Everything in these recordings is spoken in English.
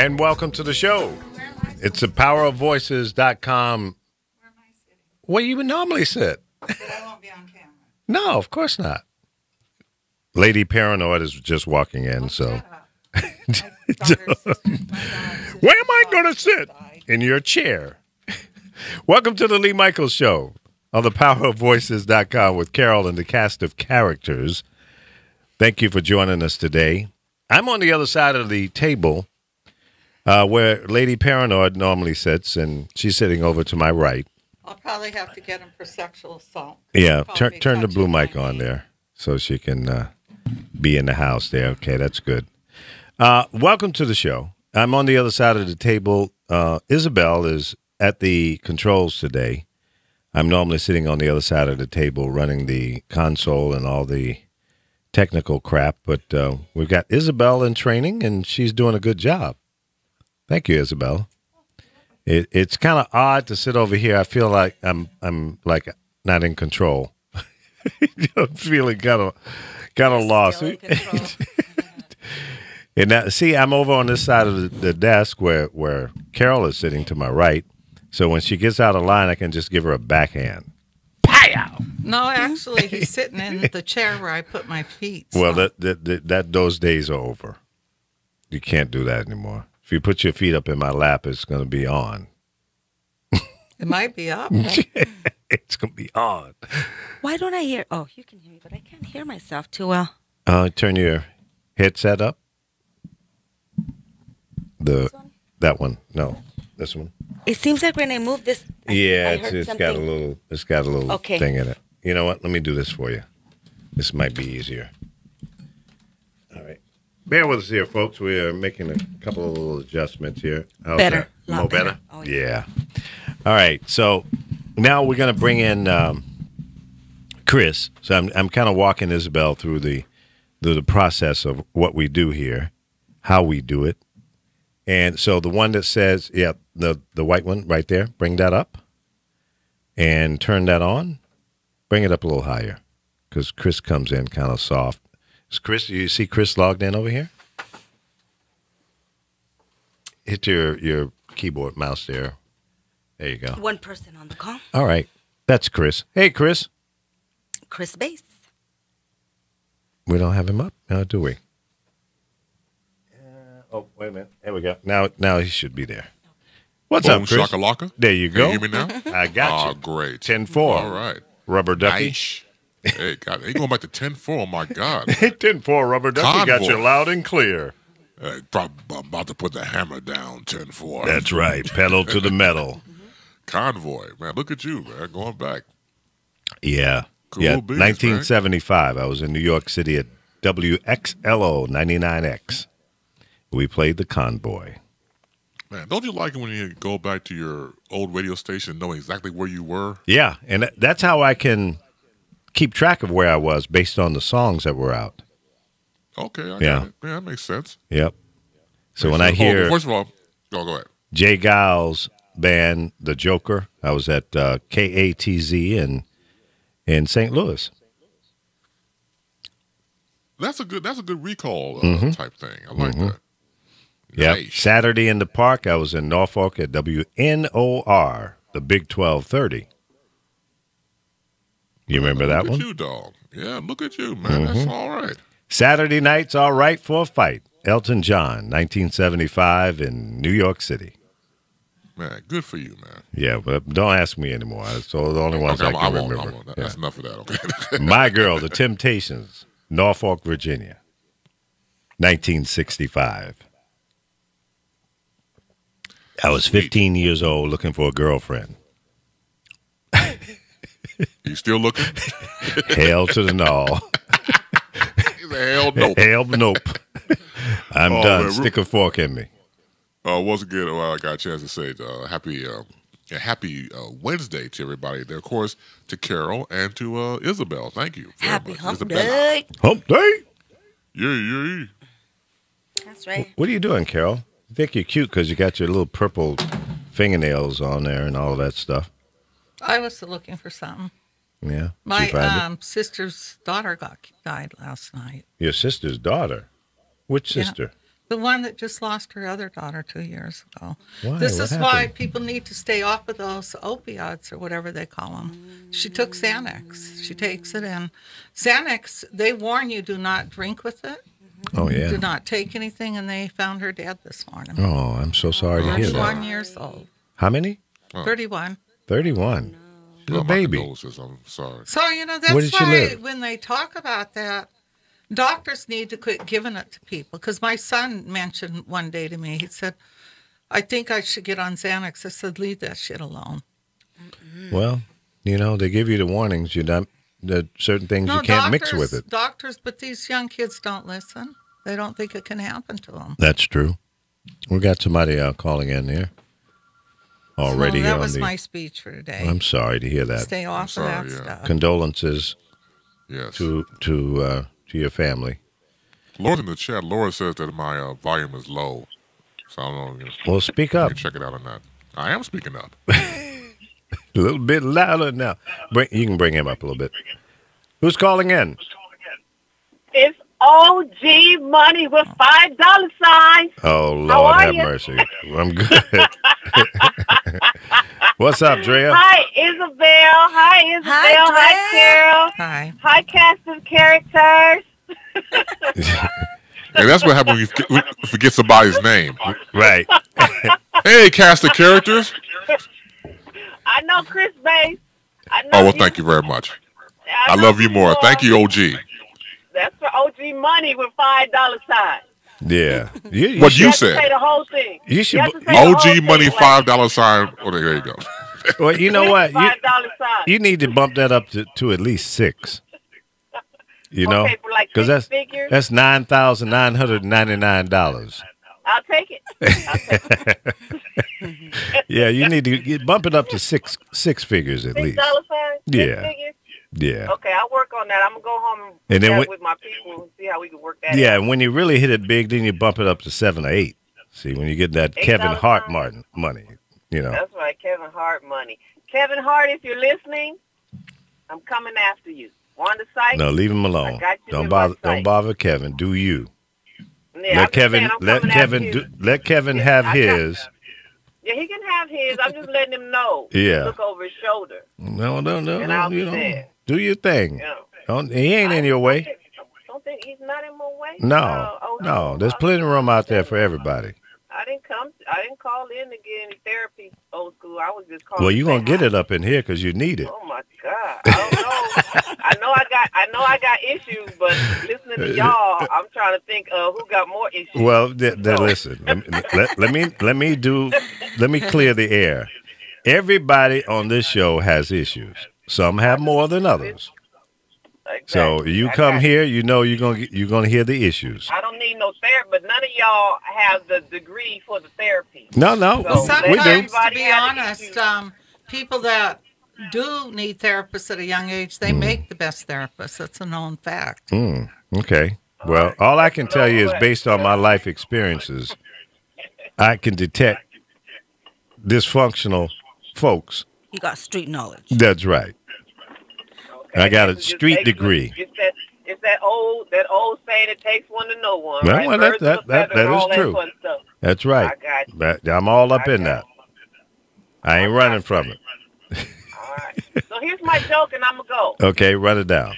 And welcome to the show. It's the powerofvoices.com. Where am I sitting? Where you would normally sit. But I won't be on camera. No, of course not. Lady Paranoid is just walking in, so. Where am I going to sit? In your chair. Welcome to the Lee Michaels Show on the powerofvoices.com with Carol and the cast of characters. Thank you for joining us today. I'm on the other side of the table where Lady Paranoid normally sits, and she's sitting over to my right. I'll probably have to get him for sexual assault. Yeah, turn the blue mic on there so she can be in the house there. Okay, that's good. Welcome to the show. I'm on the other side of the table. Isabel is at the controls today. I'm normally sitting on the other side of the table running the console and all the technical crap, but we've got Isabel in training, and she's doing a good job. Thank you, Isabel. It's kind of odd to sit over here. I feel like I'm like not in control. I'm feeling kind of lost. And now, see, I'm over on this side of the desk where Carol is sitting to my right. So when she gets out of line, I can just give her a backhand. Pow! No, actually, he's sitting in the chair where I put my feet. So. Well, those days are over. You can't do that anymore. If you put your feet up in my lap, it's going to be on. It might be up. It's going to be on. Why don't I hear? Oh, you can hear me, but I can't hear myself too well. Turn your headset up. This one? That one. No, this one. It seems like when I move this, It's got a little Okay. thing in it. You know what? Let me do this for you. This might be easier. All right. Bear with us here, folks. We are making a couple of little adjustments here. How's Better. that? Lot Better? Oh, Yeah. All right. So now we're going to bring in Chris. So I'm kind of walking Isabel through the process of what we do here, how we do it. And so the one that says, the white one right there, bring that up and turn that on. Bring it up a little higher because Chris comes in kind of soft. Is Chris, you see Chris logged in over here? Hit your keyboard mouse there. There you go. One person on the call. All right. That's Chris. Hey, Chris. Chris Bass. We don't have him up now, do we? Oh, wait a minute. There we go. Now he should be there. What's Boom, up, Chris? shakalaka. There you go. Can you hear me now? I got you. Oh, great. 10-4. All right. Rubber Ducky. Nice. Hey, God, he going back to 10-4. Oh, my God. 10-4, Rubber Ducky. Got Convoy. you loud and clear. I'm about to put the hammer down, 10-4. That's right. Pedal to the metal. Convoy. Man, look at you, man. Going back. Yeah. Cool yeah. beans, 1975. I was in New York City at WXLO 99X. We played the Convoy. Man, don't you like it when you go back to your old radio station knowing exactly where you were? Yeah, and that's how I can keep track of where I was based on the songs that were out. Okay, I Yeah. got it. Yeah, that makes sense. Yep. So Makes when I sense. hear First of all, go ahead. Jay Giles' band, The Joker, I was at KATZ in St. Louis. That's a good recall type thing. I like that. Yeah. Nice. Saturday in the Park, I was in Norfolk at WNOR, the Big 1230. You remember that Look one? at you, dog. Yeah, look at you, man. That's all right. Saturday night's all right for a fight. Elton John, 1975 in New York City. Man, good for you, man. Yeah, but don't ask me anymore. That's all the only ones I can remember. I won't. Yeah. That's enough of that, okay? My Girl, The Temptations, Norfolk, Virginia, 1965. I was 15 years old looking for a girlfriend. You still looking? Hell to the no. Hell no. Hell nope. I'm Oh, done. man. Stick a fork in me. Once again, I got a chance to say happy Wednesday to everybody there. Of course, to Carol and to Isabel. Thank you. very Happy much. hump Isabella. day. Hump day. Yeah. That's right. What are you doing, Carol? I think you're cute because you got your little purple fingernails on there and all of that stuff. I was looking for something. Yeah. Did My you find it? sister's daughter died last night. Your sister's daughter. Which Yeah. sister? The one that just lost her other daughter 2 years ago. Why? This What is why happened? people need to stay off of those opioids or whatever they call them. She took Xanax. She takes it in. Xanax, they warn you do not drink with it. Oh, Do yeah. not take anything, and they found her dead this morning. Oh, I'm so sorry to hear 31 that. years old. How many? 31. 31. She's a my baby. condolences. I'm sorry. So, Where that's did she why live? when they talk about that, doctors need to quit giving it to people. Because my son mentioned one day to me, he said, I think I should get on Xanax. I said, leave that shit alone. Well, they give you the warnings. That certain things you can't mix with it. Doctors, but these young kids don't listen. They don't think it can happen to them. That's true. We got somebody calling in here already. So that on was the, my speech for today. I'm sorry to hear that. Stay off sorry, of that yeah. stuff. Condolences Yes. to your family. Laura's in the chat. Laura says that my volume is low. So I don't know. Well, speak You up can check it out or not. I am speaking up. a little bit louder now. You can bring him up a little bit. Who's calling in? It's OG Money with $5 signs. Oh, How Lord are have you? mercy. I'm good. What's up, Drea? Hi, Isabel. Hi, Isabel. Hi, Dre. Carol. Hi. Hi, cast of characters. And that's what happens when you forget somebody's name. Right. Hey, cast of characters. I know Chris Bass. I know Oh, well, thank you very much. I know love you more. Thank you, OG. That's for OG Money with $5 signs. Yeah. What You you have to said. say the whole thing. You should- have to say the whole OG thing, Money like, $5 sign. Oh, there you go. Well, you know what? $5 signs. You need to bump that up to at least 6. You know, Okay, for like because six figures? that's $9,999. I'll take it. Yeah, you need to bump it up to six figures at $6 least. signs? Yeah. Six figures? Yeah, Okay, I'll work on that. I'm going to go home And then chat when- with my people and see how we can work that yeah. out. And when you really hit it big, then you bump it up to 7 or 8. See, when you get that Kevin $8 Hart sign? money, That's right, Kevin Hart money. Kevin Hart, if you're listening, I'm coming after you. On the site? No, leave him I alone. got you Don't in bother. my Don't sight. bother Kevin. Do you? Yeah, I'm let just Kevin. saying, I'm Let coming Kevin. after you. Let Kevin Yeah, have I got- his. Yeah, he can have his. I'm just letting him know. Yeah. Look over his shoulder. No. And I'll be there. Do your thing. You know. He ain't in your way. Don't think he's not in my way? No. No. There's plenty of room out there for everybody. I didn't call in to get any therapy, old school. I was just calling. Well, to you're say gonna get hi. it up in here because you need it. Oh my God! I don't know. I know I got issues, but listening to y'all, I'm trying to think who got more issues. Well, listen. Let me clear the air. Everybody on this show has issues. Some have more than others. So Exactly. you I come got here, you're gonna hear the issues. I don't need no therapy, but none of y'all have the degree for the therapy. No, So we do. Sometimes, to Everybody be has honest, issues. people that do need therapists at a young age, they make the best therapists. That's a known fact. Okay. Well, all I can tell you is based on my life experiences, I can detect dysfunctional folks. You got street knowledge. That's right. Okay, I got a this is just street excellent. degree. It's that old saying, it takes one to know one. Well, right? well, Birds that of a feather and is all true. fun stuff. That's right. I got you. But I'm all up I in got that. I ain't running from it. All right. So here's my joke, and I'm gonna go. Okay, run it down.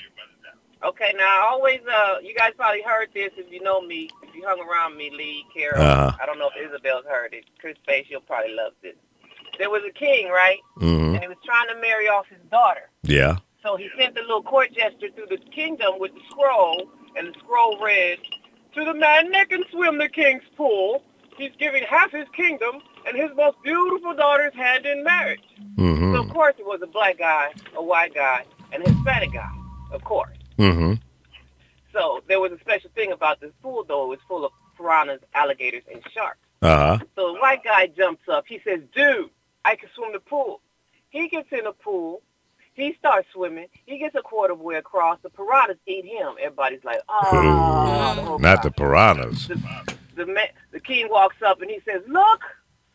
Okay, now I always, you guys probably heard this if you know me, if you hung around me, Lee, Carol. Uh-huh. I don't know if Isabel's heard it. Chris Bass, you'll probably love this. There was a king, right? Mm-hmm. And he was trying to marry off his daughter. Yeah. So he sent a little court jester through the kingdom with the scroll, and the scroll read, "To the man that can swim the king's pool, he's giving half his kingdom and his most beautiful daughter's hand in marriage." Mm-hmm. So, of course, it was a black guy, a white guy, and a Hispanic guy, of course. Mm-hmm. So there was a special thing about this pool, though. It was full of piranhas, alligators, and sharks. Uh-huh. So the white guy jumps up. He says, "Dude, I can swim the pool." He gets in the pool. He starts swimming. He gets a quarter of the way across. The piranhas eat him. Everybody's like, "Oh." the whole Not crowd. the piranhas. The king walks up and he says, "Look,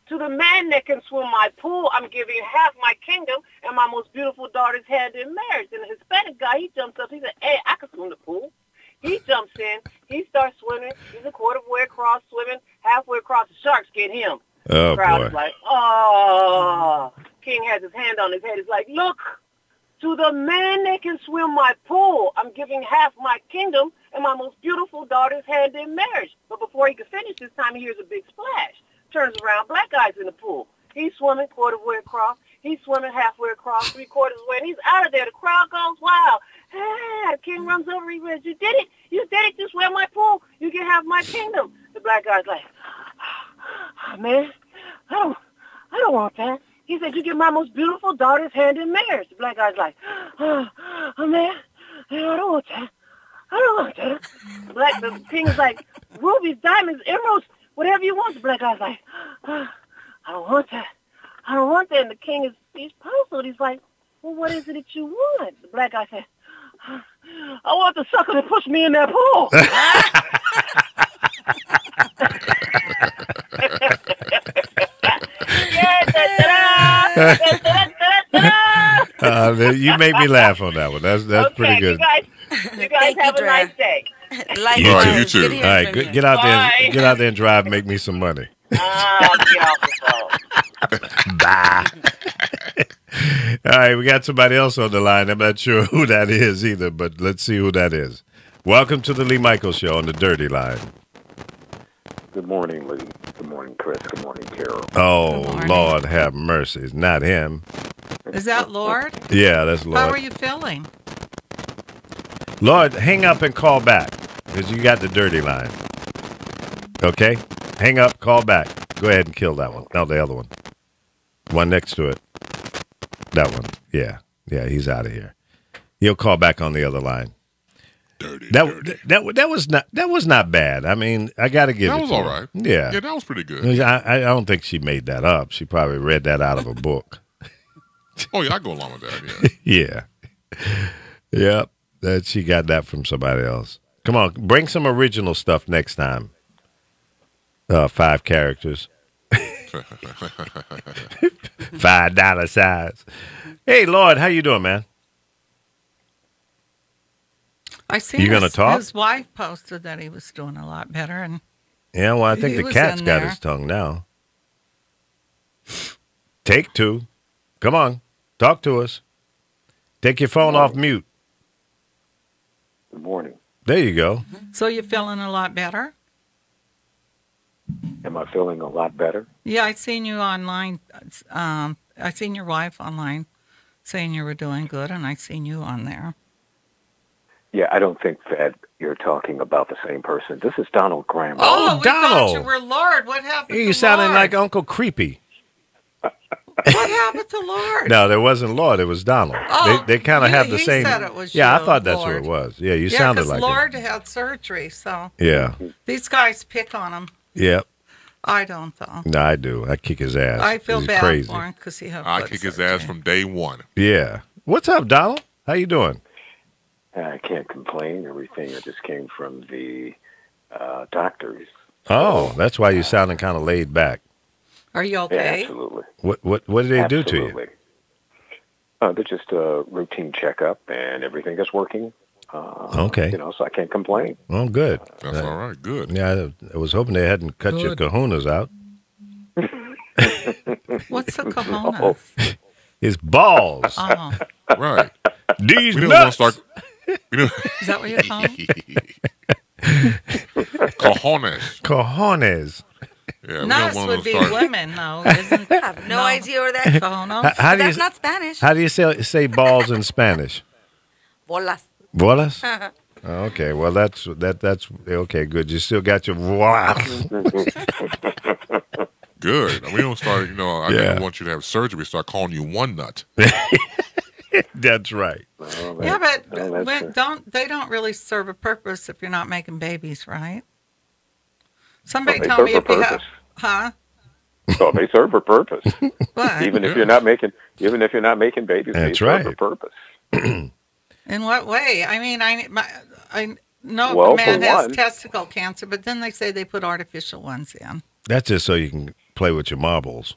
to the man that can swim my pool, I'm giving half my kingdom and my most beautiful daughter's hand in marriage." And the Hispanic guy, he jumps up. He said, "Hey, I can swim the pool." He jumps in. He starts swimming. He's a quarter of the way across, swimming. Halfway across, the sharks get him. Oh, The crowd boy. is like, oh. King has his hand on his head. He's like, look, to the man that can swim my pool, I'm giving half my kingdom and my most beautiful daughter's hand in marriage. But before he can finish this time, he hears a big splash. Turns around, black guy's in the pool. He's swimming quarter of the way across. He's swimming halfway across, three-quarters of the way, and he's out of there. The crowd goes wild. Hey, the king runs over. He says, you did it. You did it. You swam my pool. You can have my kingdom. The black guy's like, man, I don't want that. He said, you get my most beautiful daughter's hand in marriage. The black guy's like, man, I don't want that. I don't want that. The king's like, rubies, diamonds, emeralds, whatever you want. The black guy's like, I don't want that. I don't want that. And the king he's puzzled. He's like, well, what is it that you want? The black guy said, I want the sucker to push me in that pool. You made me laugh on that one. That's Okay, pretty good. You guys have a nice day. Likewise. All right, you too. Good All hearing right, from good, you. get out Bye. there, get out there and drive, and make me some money. Get off the phone. Bye. All right, we got somebody else on the line. I'm not sure who that is either, but let's see who that is. Welcome to the Lee Michaels Show on the Dirty Line. Good morning, Lee. Good morning, Chris. Good morning, Carol. Oh, Good morning. Lord have mercy. It's not him. Is that Lord? Yeah, that's Lord. How are you feeling? Lord, hang up and call back because you got the dirty line. Okay? Hang up, call back. Go ahead and kill that one. No, the other one. One next to it. That one. Yeah. Yeah, he's out of here. He'll call back on the other line. Dirty. That was not bad. I mean, I got to give That it was to all her. right. Yeah. Yeah, that was pretty good. I don't think she made that up. She probably read that out of a book. Oh, yeah, I go along with that, yeah. Yeah. Yep. That she got that from somebody else. Come on, bring some original stuff next time. 5 characters. $5 size. Hey, Lord, how you doing, man? I see. You gonna talk? His wife posted that he was doing a lot better, and Yeah, well, I think He the was cat's in got there. his tongue now. Take 2. Come on, talk to us. Take your phone off mute. Good morning. There you go. so you're feeling a lot better. Am I feeling a lot better? Yeah, I seen you online. I seen your wife online saying you were doing good, and I seen you on there. Yeah, I don't think that you're talking about the same person. This is Donald Graham. Oh, we Donald. thought you were Lord. What happened? You to sounding Lord? like Uncle Creepy. What happened to Lord? No, there wasn't Lord. It was Donald. Oh, they kind of he- have the he same. said it was yeah, I you, thought that's Lord. what it was. Yeah, you Yeah, sounded because like Lord had surgery, so it. Yeah, these guys pick on him. yeah. I don't though. No, I do. I kick his ass. I feel He's bad crazy. for him because he had. I foot kick his surgery. ass from day one. Yeah. What's up, Donald? How you doing? I can't complain. Everything that just came from the doctors. Oh, that's why you sounding kind of laid back. Are you Yeah, okay? absolutely. What did they do to you? Absolutely. They're just a routine checkup, and everything is working. Okay. So I can't complain. Oh, good. That's all right. Good. Yeah, I was hoping they hadn't cut your Good. kahunas out. What's the cojones? His balls. Oh, Right. These We don't want nuts. to start. We don't, is that what you call them? cojones. Cojones. Yeah, we Nuts don't would want to be start. women, though, isn't I have no idea where that cojones? How do That's you not Spanish. how do you say balls in Spanish? Bolas. Bolas? Okay, well that's okay. Good. You still got your bolas. Good. We don't start. I Yeah. didn't want you to have surgery. Start calling you one nut. That's right. Yeah, but well, that's, they don't really serve a purpose if you're not making babies, right? Somebody They tell serve me a if you have, purpose. huh? So they serve a purpose. What? even if Yeah. you're not making babies, That's they serve right. a purpose. In what way? I mean, I know Well, if a man for has one- testicle cancer, but then they say they put artificial ones in. That's just so you can play with your marbles.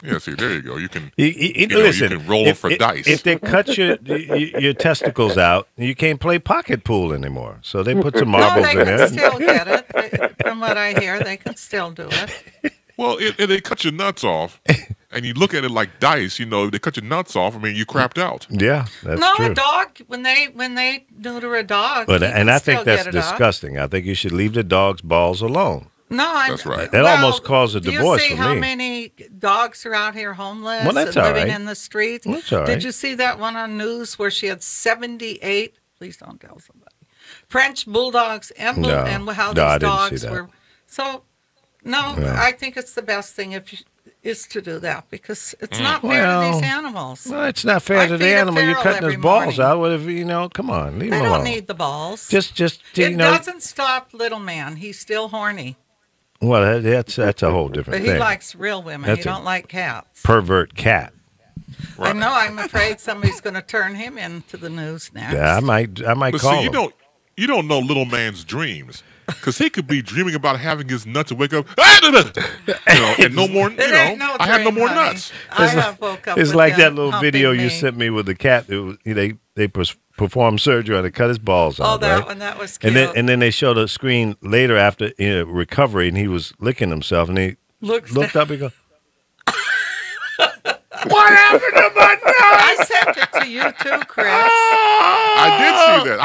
Yeah, see, there you go. You can Listen, you can roll them for dice. If they cut your testicles out, you can't play pocket pool anymore. So they put some No, marbles they in can there. still get it. From what I hear, they can still do it. Well, if they cut your nuts off, and you look at it like dice, if they cut your nuts off, I mean, you crapped out. Yeah, that's No, true. a dog, when they neuter a dog, But you and can I still think that's get it up. disgusting. I think you should leave the dog's balls alone. No, That's right. That almost caused a divorce Do you see for how me. many dogs are out here homeless Well, that's and all living right. in the streets? That's all right. Did you see that one on news where she had 78? Please don't tell somebody. French bulldogs and No. and how No, I these didn't see dogs that. were. So, no, Yeah. I think it's the best thing is to do that because it's not fair to Well, these animals. Well, it's not fair I to the feed a animal. You're feral cutting his every balls morning. out. What if come on, leave They him don't alone. need the balls. Just It doesn't stop little man. He's still horny, Well, that's a whole different but he thing. likes real women. That's he a don't like cats. Pervert cat. I know. I'm afraid somebody's going to turn him into the news next. Yeah, I might But call see, him. you don't know little man's dreams. Because he could be dreaming about having his nuts and wake up, and no more, It ain't no I have no dream, more honey. nuts. I have woke up It's with like him that little humping video me. you sent me with the cat. They performed surgery on it, cut his balls Oh, out. that right? one. That was cute. And then they showed a screen later after recovery, and he was licking himself, and he Looks looked down. up and go, "What happened to my nuts?" I sent it to you too, Chris. I did see that.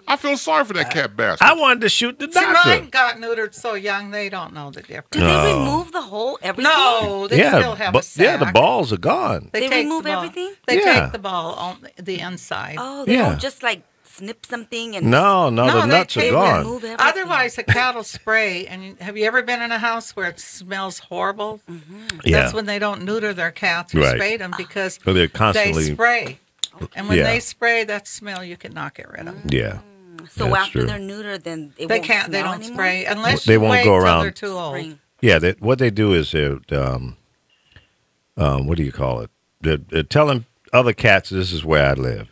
I feel sorry for that cat bastard. I wanted to shoot the See, doctor. mine got neutered so young they don't know the difference. Do they remove the whole everything? No, they still have a sack. the balls are gone. They take remove the ball. everything? They Yeah. take the ball on the inside. Oh, they Yeah. don't just like snip something and No, the they nuts are take gone. remove everything. Otherwise, a cat will spray. And have you ever been in a house where it smells horrible? Yeah. That's when they don't neuter their cats or Right. spay them because So they're constantly. they spray. And when Yeah. they spray, that smell you cannot get rid of. Yeah. So That's after true. they're neutered, then They won't can't. They smell don't anymore? spray unless They you won't wait go till around. they're too old. Spring. Yeah, what they do is what do you call it? They're telling other cats this is where I live.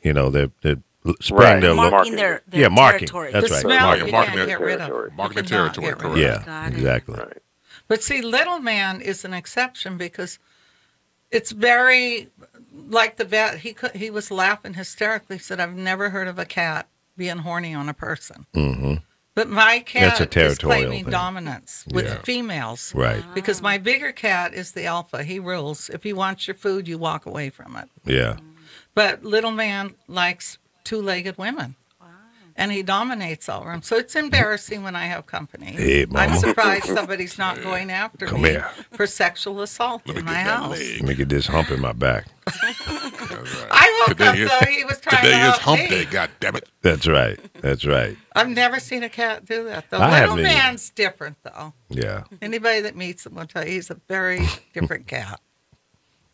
They're spraying Right. their look. Marking their Yeah, marking. territory. That's The right. smell Marking- you marking can't their get rid of. territory. Marking You the cannot territory, get rid of. Yeah, Got it. exactly. Right. But see, Little Man is an exception because it's very like the vet. He was laughing hysterically. He said, "I've never heard of a cat being horny on a person." Mm-hmm. But my cat That's a is territorial claiming thing. dominance with Yeah. females. Right. Because my bigger cat is the alpha. He rules. If he wants your food, you walk away from it. Yeah. But Little Man likes two-legged women. And he dominates over them. So it's embarrassing when I have company. Hey, I'm Mama. surprised somebody's not going after Come me here. for sexual assault in my house. Let me get this hump in my back. That's right. I woke Today up, though, he was trying to Today is help hump me. day, God damn it. That's right. That's right. I've never seen a cat do that, though. I Little haven't either. Man's different, though. Yeah. Anybody that meets him will tell you he's a very different cat.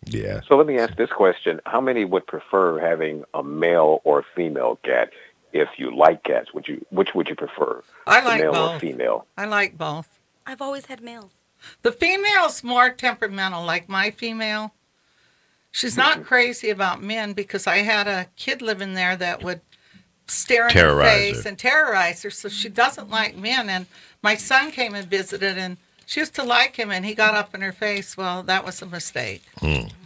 Yeah. So let me ask this question. How many would prefer having a male or female cat if you like cats? Which would you prefer? I the like male or both. female? I like both. I've always had males. The female's more temperamental, like my female. She's not crazy about men because I had a kid living there that would stare in her Terrorize face her. and terrorize her. So she doesn't like men. And my son came and visited, and she used to like him, and he got up in her face. Well, that was a mistake.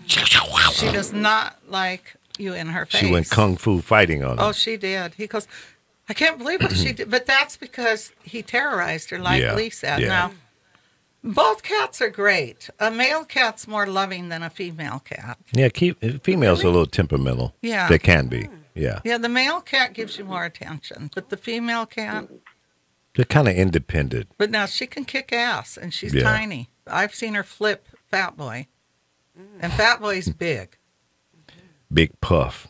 She does not like you in her face. She went kung fu fighting on him. Oh, she did. He goes, I can't believe what she did. But that's because he terrorized her, like Yeah, Lee said. yeah. Now, both cats are great. A male cat's more loving than a female cat. Yeah, females are a little temperamental. Yeah. They can be. Yeah. Yeah, the male cat gives you more attention, but the female cat, They're kind of independent. but now she can kick ass, and she's Yeah. tiny. I've seen her flip Fat Boy, and Fat Boy's big. Big puff.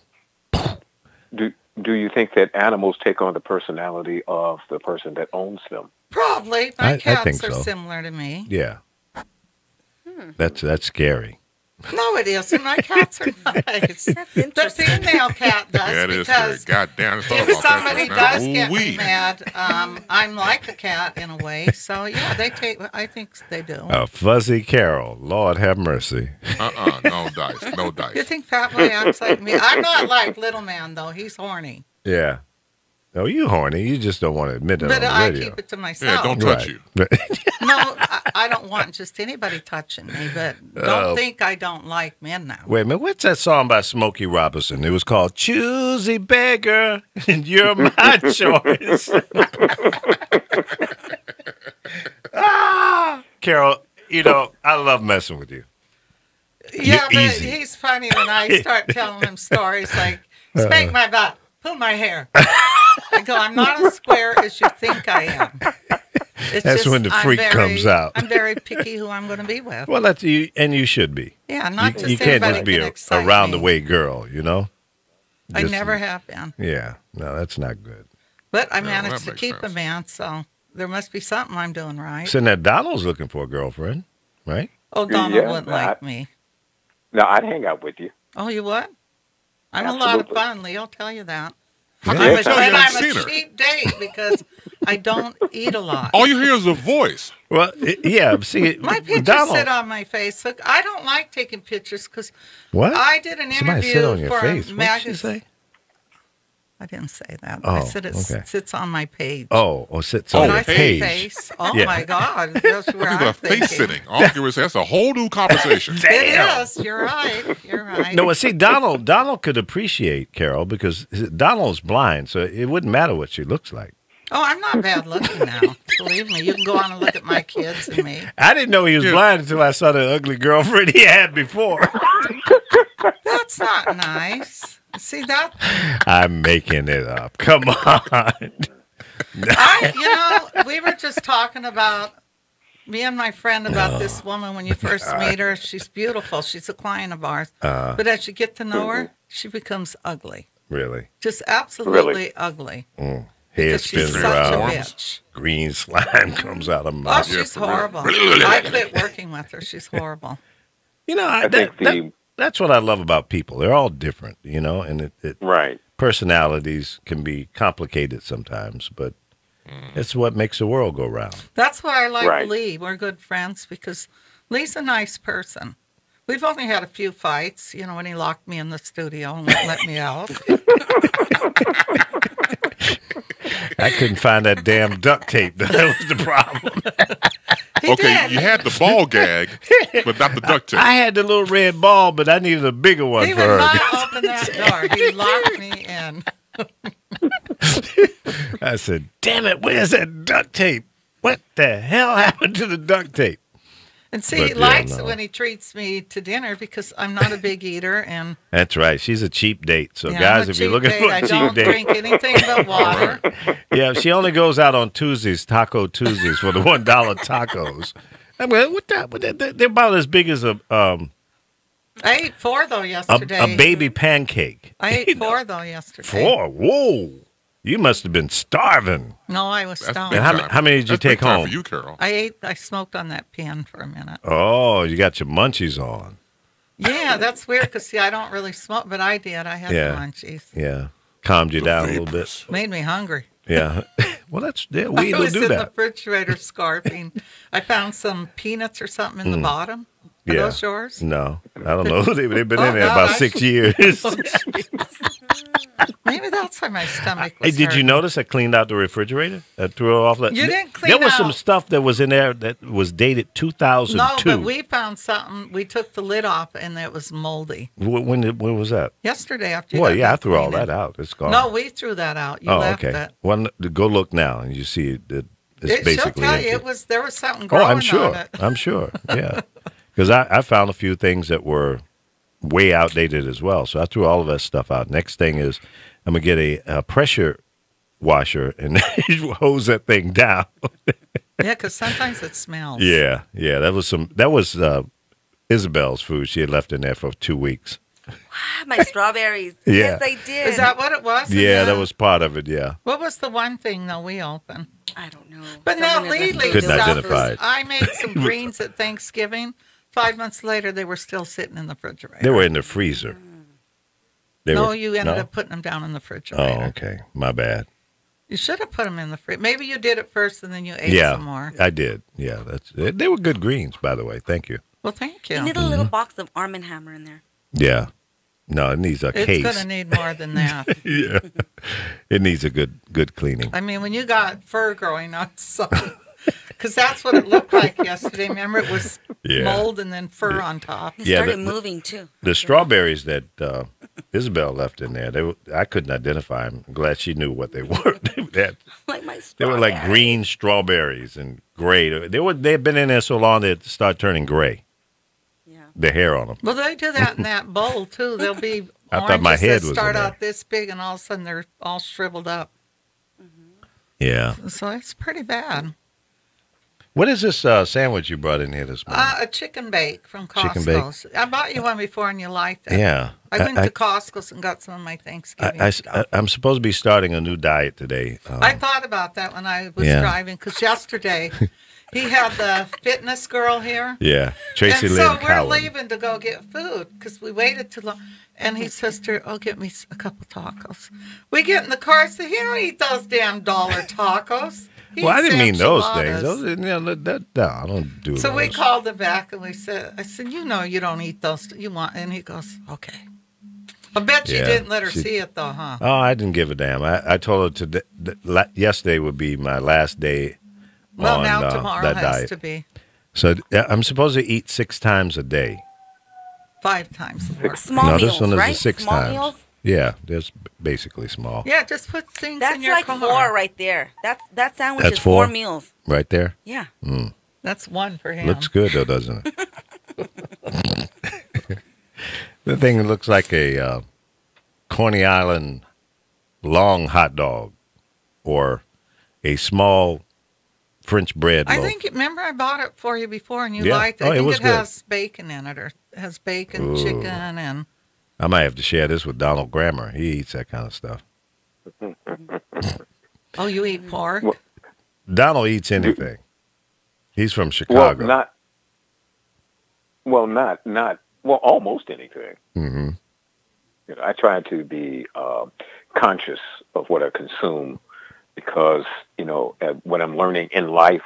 Do you think that animals take on the personality of the person that owns them? Probably. I My cats think are so. similar to me. Yeah. That's scary. No, it isn't. My cats are nice. That's The interesting. female cat does Yeah, it is scary. because God damn it. if somebody does get me Ooh-wee. mad, I'm like a cat in a way. So yeah, I think they do. A fuzzy Carol. Lord have mercy. No dice. No You dice. think Fat Boy acts like me? I'm not like Little Man though. He's horny. Yeah. Oh, you horny. You just don't want to admit it But on the I radio. keep it to myself. Yeah, don't touch you. No, I don't want just anybody touching me, but don't think I don't like men now. Wait a minute. What's that song by Smokey Robinson? It was called Choosy Beggar, and You're My Choice. Carol, I love messing with you. Yeah, but easy. he's funny when I start telling him stories like, spank my butt, pull my hair. I go, I'm not as square as you think I am. It's That's when the freak comes out. I'm very picky who I'm going to be with. Well, that's you, and you should be. Yeah, not You just can't anybody just be can a excite round the me. way girl, I Just- never have been. Yeah, no, that's not good. But I that managed to makes keep sense. a man, so there must be something I'm doing right. So now Donald's looking for a girlfriend, right? Oh, Donald Yeah, wouldn't like me. No, I'd hang out with you. Oh, you would? I'm a lot of Absolutely. fun, Leo, tell you that. Yeah. I'm a, tell you and haven't I'm a seen her. cheap date because I don't eat a lot. All you hear is a voice. Well, yeah. See, My pictures Donald. sit on my Facebook. I don't like taking pictures because What? I did an Somebody interview sit on your for face. a What did she magazine. say? I didn't say that. Oh, I said it okay. sits on my page. Oh, sits Oh, on Did your I say page. face? Oh Yeah. my God! That's where People I'm are face thinking. sitting. All you can say that's a whole new conversation. It is. You're right. You're right. No, well, see, Donald could appreciate Carol because Donald's blind, so it wouldn't matter what she looks like. Oh, I'm not bad looking now. Believe me. You can go on and look at my kids and me. I didn't know he was Yeah. blind until I saw the ugly girlfriend he had before. That's not nice. See that? I'm making it up. Come on. We were just talking about me and my friend about this woman when you first meet her. She's beautiful. She's a client of ours. But as you get to know her, she becomes ugly. Really? Just absolutely ugly. Head Because she's spins such a around. bitch. Green slime comes out of her Oh, mouth. she's for real. horrible. I quit working with her. She's horrible. I think that's what I love about people. They're all different, and right. personalities can be complicated sometimes, but it's what makes the world go round. That's why I like Right. Lee. We're good friends because Lee's a nice person. We've only had a few fights, when he locked me in the studio and wouldn't let me out. I couldn't find that damn duct tape. That was the problem. He Okay, did. you had the ball gag, but not the duct tape. I had the little red ball, but I needed a bigger one He for would her. not open that door. He locked me in. I said, damn it, where's that duct tape? What the hell happened to the duct tape? And see, But, he yeah, likes no. it when he treats me to dinner because I'm not a big eater. And That's right. She's a cheap date. So, I'm guys, a if you're cheap looking date. for a I cheap don't date, drink anything but water. yeah, she only goes out on Tuesdays, Taco Tuesdays, for the $1 tacos. I mean, they're about as big as a I ate 4 though yesterday. a baby pancake. I ate 4 though yesterday. 4? Whoa. You must have been starving. No, I was That's stoned. big And time. how many did you That's big take time home? for you, Carol. I smoked on that pen for a minute. Oh, you got your munchies on. Yeah, that's weird because, see, I don't really smoke, but I did. I had Yeah. the munchies. Yeah. Calmed you The down a little vapors. bit. Made me hungry. Yeah. Well, weed I will was do in the that. refrigerator scarfing. I found some peanuts or something in the bottom. Are Yeah. those yours? No, I don't know. They've been Oh, in there God, about I 6 should- years. Maybe that's why my stomach Hey, was did you hurting. notice I cleaned out the refrigerator? I threw it off. You didn't clean There was some out- stuff that was in there that was dated 2002. No, but we found something. We took the lid off and it was moldy. When was that? Yesterday after you Well, got yeah, I done threw all cleaning. that out. It's gone. No, we threw that out. You oh, left okay. it. Well, go look now, and you see that it's She'll basically tell empty. you there was something Oh, growing I'm sure. on it. I'm sure. Yeah, because I found a few things that were way outdated as well. So I threw all of that stuff out. Next thing is I'm gonna get a pressure washer and hose that thing down. Yeah, because sometimes it smells. Yeah, that was Isabel's food. She had left in there for 2 weeks. My strawberries. Yeah. Yes, I did. Is that what it was? Yeah, that was part of it. Yeah. What was the one thing though we opened? I don't know. But now Someone had left lately, me Couldn't those. identify it. I made some greens at Thanksgiving. 5 months later, they were still sitting in the refrigerator. They were in the freezer. You ended up putting them down in the refrigerator. Oh, okay. My bad. You should have put them in the fridge. Maybe you did it first and then you ate Yeah, some more. I did. Yeah, they were good greens, by the way. Thank you. Well, thank You you. need a little box of Arm & Hammer in there. Yeah. No, it needs a It's case. going to need more than that. Yeah, it needs a good cleaning. I mean, when you got fur growing on something, because that's what it looked like yesterday. Remember, it was Yeah. mold and then fur on top. It Yeah, started the- moving too. The strawberries that Isabel left in there, I couldn't identify them. I'm glad she knew what they were. Like my They were like strawberry. green strawberries and gray. They had been in there so long they start turning gray. Yeah. The hair on them. Well, they do that in that bowl too. They'll be I thought my oranges head that was start in there. out this big, and all of a sudden they're all shriveled up. Yeah. So it's pretty bad. What is this sandwich you brought in here this morning? A chicken bake from Chicken bake? Costco's. I bought you one before and you liked it. Yeah. I went to Costco's and got some of my Thanksgiving stuff. I'm supposed to be starting a new diet today. I thought about that when I was Yeah. driving, because yesterday he had the fitness girl here. Yeah. Tracy And Lynn so we're Cowan. leaving to go get food because we waited too long. And he says to her, "Oh, get me a couple tacos." We get in the car. I said, "He don't eat those damn dollar tacos." He Well, I eats didn't mean those enchiladas. things. No, I don't do So those. we called him back and we said, "I said, you know, you don't eat those. You want?" And he goes, "Okay." I bet you Yeah, didn't let her she- see it though, huh? Oh, I didn't give a damn. I told her yesterday would be my last day Well, on now tomorrow that has diet. to be So I'm supposed to eat 6 times a day. 5 times the work. Small no, meals, this one is right? a 6 Small times. meals? Yeah, that's basically small. Yeah, just put things in That's your like car. 4 right there. That sandwich That's is 4 4? meals. Right there. Yeah. That's 1 for him. Looks good though, doesn't it? The thing looks like a Coney Island long hot dog or a small French bread I loaf. think, remember I bought it for you before and you Yeah. liked it. Oh, I it think was it good. has bacon in it, or it has bacon, Ooh. chicken, and I might have to share this with Donald Grammer. He eats that kind of stuff. oh, you eat pork? Well, Donald eats anything. He's from Well, Chicago. almost anything. hmm You know, I try to be conscious of what I consume because, you know, what I'm learning in life,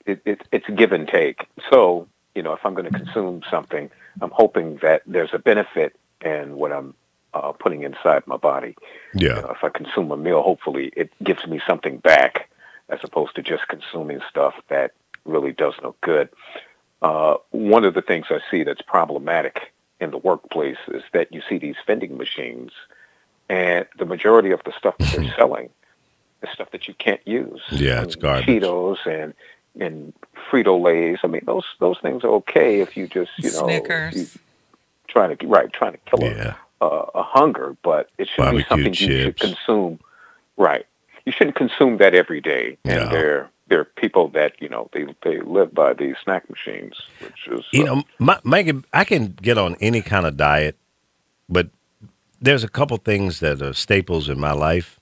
it's a give and take. So, you know, if I'm going to consume something, I'm hoping that there's a benefit in what I'm putting inside my body. Yeah. You know, if I consume a meal, hopefully it gives me something back as opposed to just consuming stuff that really does no good. One of the things I see that's problematic in the workplace is that you see these vending machines, and the majority of the stuff that they're selling is stuff that you can't use. Yeah, it's garbage. Cheetos and Frito-Lays. I mean, those things are okay if you just, you know, Snickers. you trying to kill Yeah. a hunger, but it should be Barbecue something you should chips. consume. Right. You shouldn't consume that every day. And No. there are people that, you know, they live by these snack machines, which is You know, Megan, I can get on any kind of diet, but there's a couple things that are staples in my life,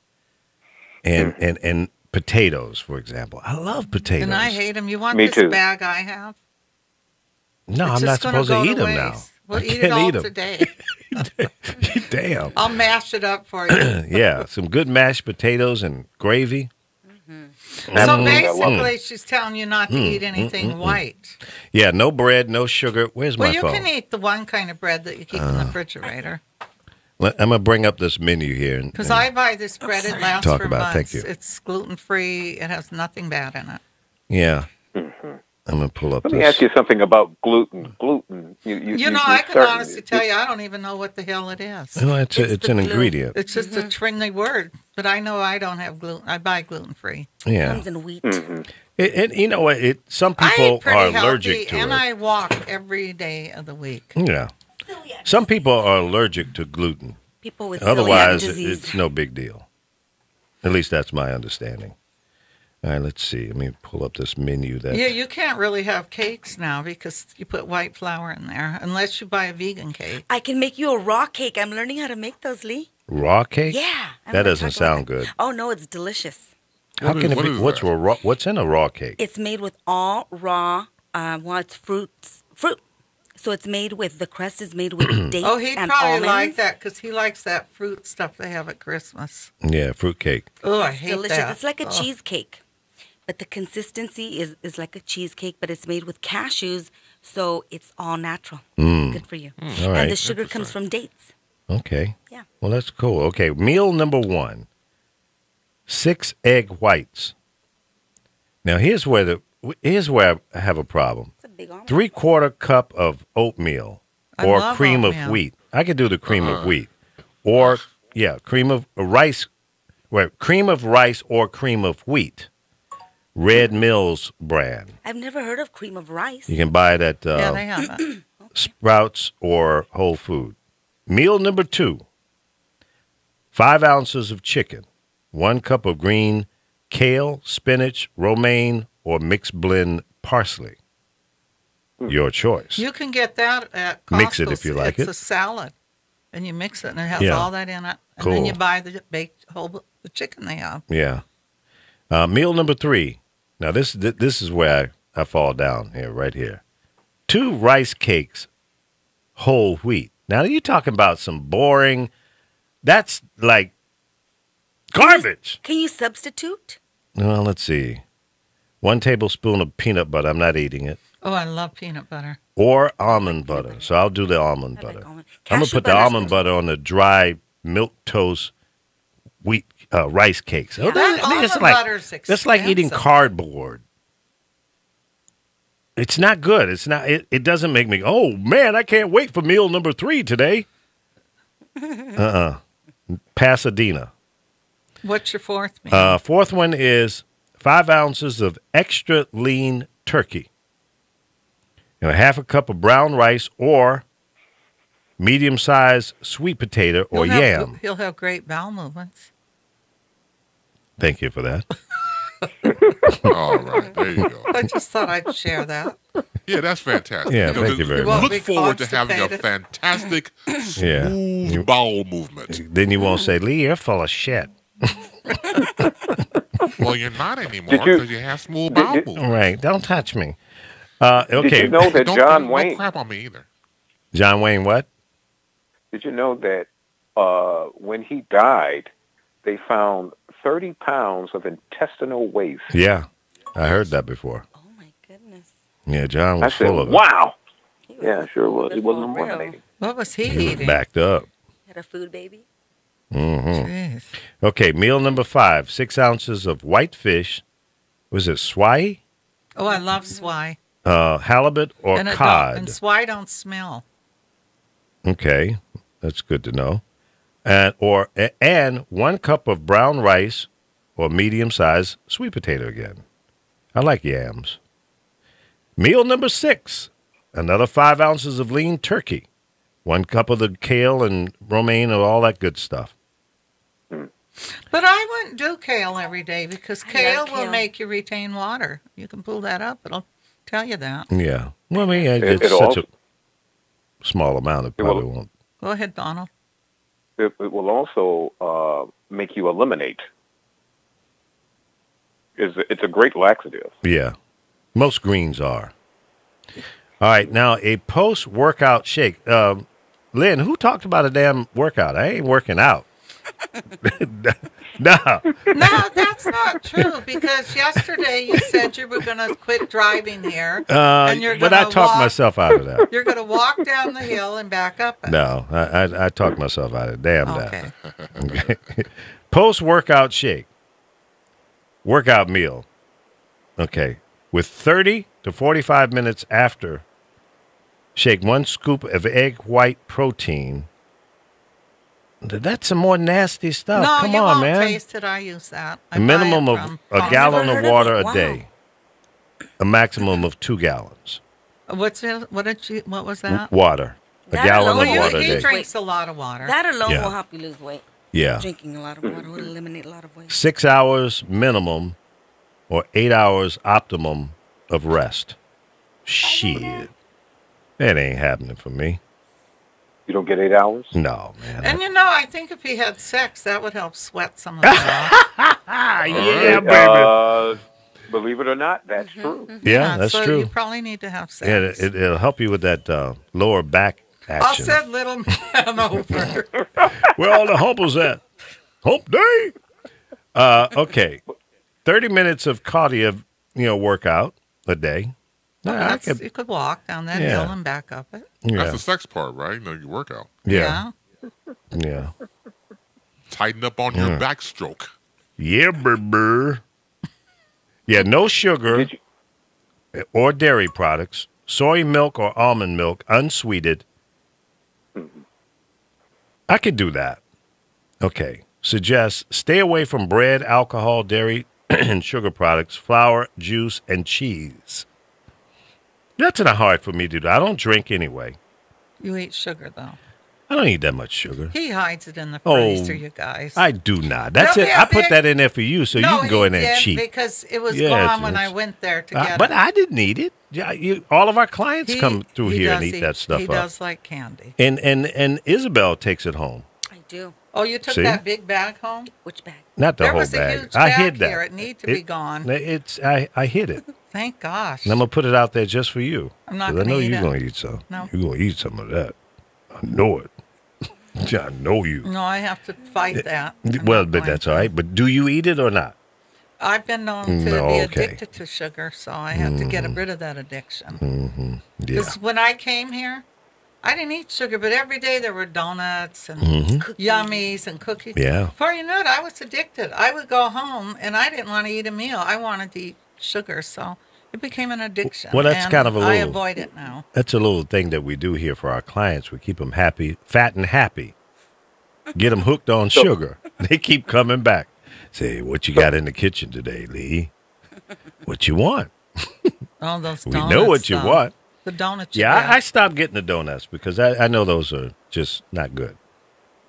and potatoes, for example. I love potatoes. And I hate them. You want Me this too. bag I have? Oh, No, It's I'm not just gonna supposed to go eat them now. waste. We'll I eat it can't all eat 'em. today. Damn. I'll mash it up for you. Yeah, some good mashed potatoes and gravy. So Mm. basically, she's telling you not to eat anything white. Yeah, no bread, no sugar. Where's Well, my you phone? can eat the one kind of bread that you keep in the refrigerator. I'm going to bring up this menu here. Because I buy this bread, it lasts Talk for about it. months. Thank you. It's gluten-free. It has nothing bad in it. Yeah. I'm going to pull up Let this. me ask you something about gluten. Gluten. You know, I can honestly tell you, I don't even know what the hell it is. Well, it's the an glue. ingredient. It's just a trendy word. But I know I don't have gluten. I buy gluten-free. Yeah. Comes in wheat. It, you know what? Some I people eat pretty are healthy, allergic to and it. I walk every day of the week. Yeah. Some people are allergic to gluten. People with Otherwise, celiac disease. it's no big deal. At least that's my understanding. All right, let's see. Let me pull up this menu. Yeah, you can't really have cakes now because you put white flour in there, unless you buy a vegan cake. I can make you a raw cake. I'm learning how to make those, Lee. Raw cake? Yeah. I'm That gonna doesn't talk about sound that. good. Oh, no, it's delicious. How can it what be? is What's that? raw? What's in a raw cake? It's made with all raw, it's fruit. So it's made with, the crust is made with dates Oh, he'd and probably almonds. like that because he likes that fruit stuff they have at Christmas. Yeah, fruit cake. Oh, I hate Delicious. that. It's like a Oh. cheesecake. but the consistency is like a cheesecake, but it's made with cashews, so it's all natural. Good for you. All And right. the sugar comes from dates. Okay. Yeah. Well, that's cool. Okay, meal number 1. 6 egg whites. Now here's where I have a problem. It's a big omelet. 3/4 cup of oatmeal I or love cream of oatmeal. wheat. I could do the cream of wheat, or cream of rice. Well, cream of rice or cream of wheat. Red Mills brand. I've never heard of cream of rice. You can buy it at Yeah, they have it. Sprouts or Whole Food. Meal number 2. 5 ounces of chicken. 1 cup of green kale, spinach, romaine, or mixed blend parsley. Your choice. You can get that at Costco. Mix it if you like it's it. a salad, and you mix it, and it has Yeah. all that in it. And Cool. then you buy the baked the chicken they have. Yeah. Meal number 3. Now this is where I fall down here, right here. 2 rice cakes, whole wheat. Now you're talking about some boring. That's like garbage. Can you substitute? Well, let's see. 1 tablespoon of peanut butter. I'm not eating it. Oh, I love peanut butter. Or almond butter. So I'll do the almond I like butter. almond. I'm gonna Cashew put the butter's almond good. butter on the dry milk toast wheat rice cakes. Yeah. That it's almond like butter's that's like eating expensive. cardboard. It's not good. It's not. It doesn't make me. Oh man, I can't wait for meal number 3 today. Pasadena. What's your fourth meal? 4th one is 5 ounces of extra lean turkey. And 1/2 cup of brown rice or medium-sized sweet potato or yam. He'll have great bowel movements. Thank you for that. All right, there you go. I just thought I'd share that. Yeah, that's fantastic. Yeah, thank you very much. Look Be forward to having a constipated. fantastic, Yeah. smooth bowel movement. Then you won't say, Lee, you're full of shit. Well, you're not anymore Did you- because you have smooth bowel did- movement. All right, don't touch me. Did Okay, you know that Don't John don't Wayne? crap on me either. John Wayne, what? Did you know that when he died, they found 30 pounds of intestinal waste? Yeah, I heard that before. Oh my goodness. Yeah, John I was said, full of it. "Wow." He was Yeah, sure was. He wasn't for real. eliminating. What was he He was eating? backed up. Had a food baby. Jeez. Okay, meal number 5, 6 ounces of white fish. Was it swai, Oh, I love swai. halibut, or And cod? and swai don't smell. Okay, that's good to know. And 1 cup of brown rice or medium-sized sweet potato again. I like yams. Meal number 6, another 5 ounces of lean turkey, 1 cup of the kale and romaine and all that good stuff. But I wouldn't do kale every day because I kale love will kale. make you retain water. You can pull that up. It'll tell you that. Yeah. Well, I mean, it's It'll such also- a small amount. It It will- probably won't. Go ahead, Donald. It will also make you eliminate. It's a great laxative. Yeah. Most greens are. All right. Now, a post-workout shake. Lynn, who talked about a damn workout? I ain't working out. No. No, that's not true because yesterday you said you were going to quit driving here. and you're But I gonna talked walk- myself out of that. You're going to walk down the hill and back up it. No, I talked myself out of it. Damn Okay. that. Okay. Post-workout shake. Workout meal. Okay. With 30 to 45 minutes after, shake 1 scoop of egg white protein. That's some more nasty stuff. No, Come you on, won't man. taste it. I use that. I A minimum buy it of from a Costco. gallon Never of heard of water it. a Wow. day. A maximum of 2 gallons. What's it? What was that? Water. A That gallon alone- of Well, water a he day. drinks a lot of water. That alone Yeah. will help you lose weight. Yeah. Drinking a lot of water will eliminate a lot of weight. 6 hours minimum or 8 hours optimum of rest. Shit. That ain't happening for me. You don't get 8 hours. No, man. And I think if he had sex, that would help sweat some of it off. Yeah, baby. Believe it or not, that's true. Yeah, that's so true. you probably need to have Yeah, sex. it'll help you with that lower back I'll action. send little man over. Where all the humpers at? Hump day. Okay. 30 minutes of cardio, workout a day. I could, You could walk down that Yeah. hill and back up it. That's yeah, the sex part, right? You work out. yeah, yeah. Tighten up on your backstroke. Yeah, brr. Yeah, no sugar Did or dairy products, soy milk or almond milk, unsweetened. I could do that. Okay. Suggest stay away from bread, alcohol, dairy, and sugar products, flour, juice, and cheese. That's not hard for me to do. I don't drink anyway. You eat sugar, though. I don't eat that much sugar. He hides it in the Oh, freezer, you guys. I do not. That's No, it. yeah, I put yeah. that in there for you so you can go he in there and did, cheat. because it was Yeah, gone when it's- I went there to get But it. I didn't eat it. Yeah, all of our clients come through he here and does eat that stuff He up. does like candy. And Isabel takes it home. I do. Oh, you took See? that big bag home? Which bag? Not the There whole was a bag. huge I bag hid that. here. It need to be gone. I hid it. Thank gosh. And I'm gonna put it out there just for you. I'm not 'Cause I gonna know eat you're it. gonna eat some. No. You're gonna eat some of that. I know it. I know you. No, I have to fight that. I'm Well, not but going that's to. all right. But do you eat it or not? I've been known to No, be okay. addicted to sugar, so I have to get rid of that addiction. Yeah. Because when I came here, I didn't eat sugar, but every day there were donuts and yummies and cookies. Mm-hmm. Yeah. Before you know it, I was addicted. I would go home and I didn't want to eat a meal. I wanted to eat sugar, so it became an addiction. Well, that's and kind of a I little- avoid it now. That's a little thing that we do here for our clients. We keep them happy, fat and happy. Get them hooked on sugar. They keep coming back. Say, what you got in the kitchen today, Lee? What you want? Oh, those We donuts. know what you though. want. The donuts. you Yeah, get, I stopped getting the donuts because I know those are just not good.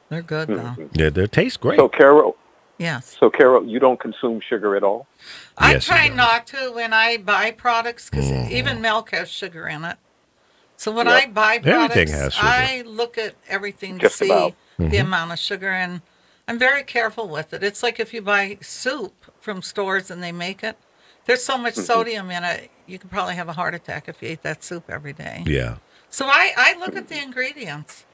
they're good though. They taste great. So, Carol, Yes. you don't consume sugar at all? I Yes, try you do. not to when I buy products because Mm-hmm. even milk has sugar in it. So when Yep. I buy products, Everything has sugar. I look at everything Just to see about. the Mm-hmm. amount of sugar, and I'm very careful with it. It's like if you buy soup from stores and they make it, there's so much sodium in it, you could probably have a heart attack if you ate that soup every day. Yeah. So I look at the ingredients.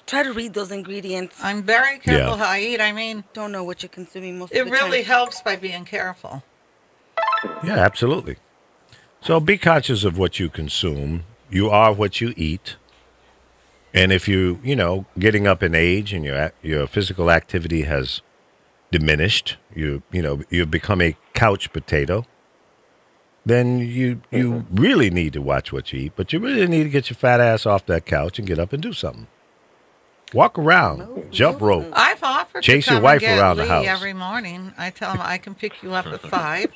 Try to read those ingredients. I'm very careful Yeah. how I eat. I mean, Don't know what you're consuming most it of the time. really helps by being careful. Yeah, absolutely. So be conscious of what you consume. You are what you eat. And if getting up in age and your physical activity has diminished, you've become a couch potato, then you really need to watch what you eat. But you really need to get your fat ass off that couch and get up and do something. Walk around, jump rope. I've offered Chase to your come wife and get around the Lee house. every morning. I tell him I can pick you up at 5.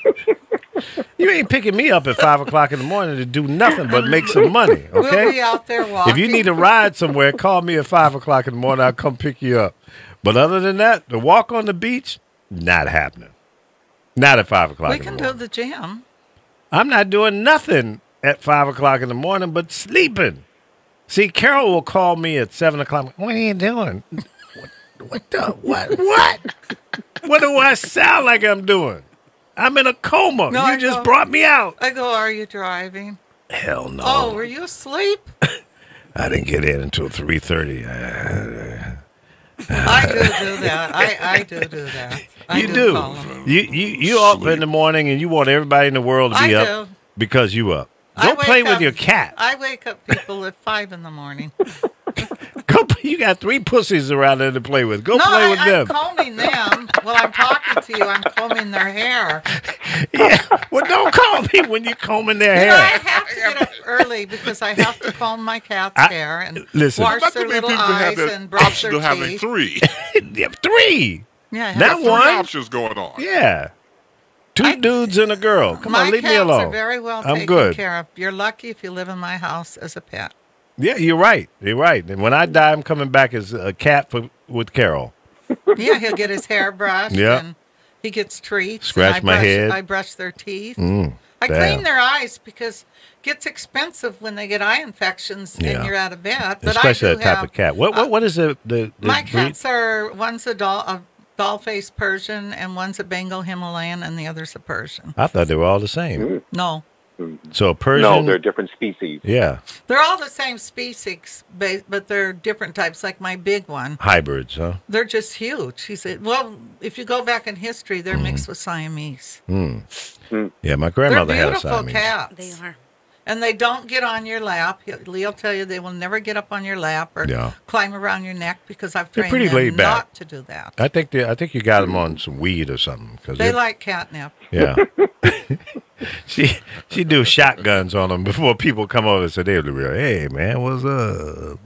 You ain't picking me up at 5 o'clock in the morning to do nothing but make some money, okay? We'll be out there walking. If you need a ride somewhere, call me at 5 o'clock in the morning. I'll come pick you up. But other than that, the walk on the beach, not happening. Not at 5 o'clock we in the can morning. do the gym. I'm not doing nothing at 5 o'clock in the morning but sleeping. See, Carol will call me at 7 o'clock. What are you doing? What do I sound like I'm doing? I'm in a coma. No, You I just know. brought me out. I go, are you driving? Hell no. Oh, were you asleep? I didn't get in until 3:30. I do that. I do that. I You do. call 'em. You up in the morning and you want everybody in the world to be I up do. because you up. I Go play wake with up- your cat. I wake up people at 5 in the morning. You got 3 pussies around there to play with. Go No, play with I'm them. combing them. While I'm talking to you, I'm combing their hair. Yeah. Well, don't call me when you're combing their You know, I hair. have to get up early because I have to comb my cat's hair and listen. wash Not their too many little people have eyes the and brush option their of having teeth. 3. You have 3. Yeah, I have Not Three one. options going on. Yeah. 2 dudes and a girl. Come my on, leave cats me alone. are very well I'm taken good. care of. You're lucky if you live in my house as a pet. Yeah, you're right. You're right. And when I die, I'm coming back as a cat with Carol. Yeah, he'll get his hair brushed Yeah. and he gets treats. Scratch and my head. I brush their teeth. Mm, I damn. clean their eyes because it gets expensive when they get eye infections Yeah. and you're out of bed. But Especially I do that type have, of cat. What is the my breed? cats are, one's a doll-faced Persian and one's a Bengal Himalayan and the other's a Persian. I thought they were all the same. No, So a Persian. No, they're different species. Yeah, They're all the same species, but they're different types. Like my big one, hybrids, huh? they're just huge. He said, well, if you go back in history, they're mixed with Siamese. Yeah, my They're grandmother had a beautiful Siamese. cats. They are. And they don't get on your lap. Leo'll tell you they will never get up on your lap or Yeah. climb around your neck because I've They're trained pretty them laid back. not to do that. I think you got them on some weed or something. Cause They like catnip. Yeah. she do shotguns on them before people come over and say, hey, man, what's up?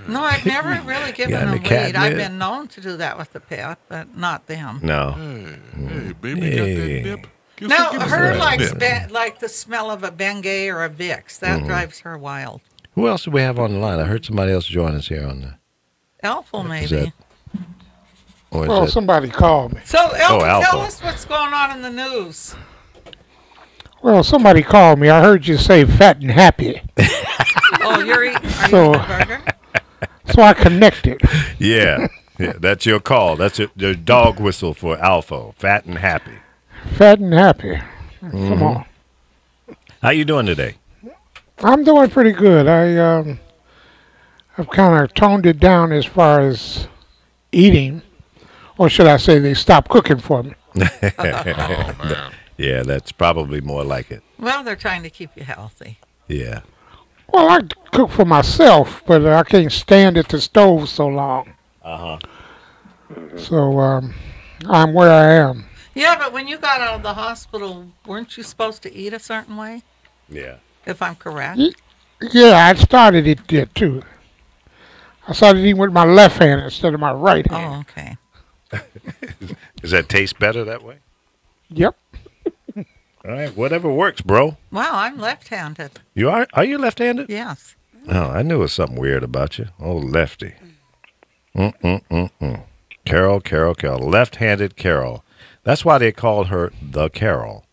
No, I've never really given got them any weed. catnip? I've been known to do that with the pet, but not them. No. Hey, baby, got Hey. that nip. Give No, us her that likes nip. like the smell of a Bengay or a Vicks. That drives her wild. Who else do we have on the line? I heard somebody else join us here on the. Elful, Is maybe. that- Or is Well, that- somebody called me. So, Elful, Alpha. tell us what's going on in the news. Well, somebody called me. I heard you say fat and happy. Oh, are you eating So- a burger? So I connected. yeah. Yeah, that's your call. That's your dog whistle for Alpha. Fat and happy. Fat and happy. Come on. How you doing today? I'm doing pretty good. I've kind of toned it down as far as eating. Or should I say they stopped cooking for me. Oh, man. Yeah, that's probably more like it. Well, they're trying to keep you healthy. Yeah. Well, I cook for myself, but I can't stand at the stove so long. So I'm where I am. Yeah, but when you got out of the hospital, weren't you supposed to eat a certain way? Yeah. If I'm correct. Yeah, I started it there too. I started eating with my left hand instead of my right hand. Oh, okay. Does that taste better that way? Yep. All right, whatever works, bro. Wow, I'm left-handed. You are you left-handed? Yes. Oh, I knew it was something weird about you. Oh, lefty. Carol. Left-handed Carol. That's why they called her the Carol.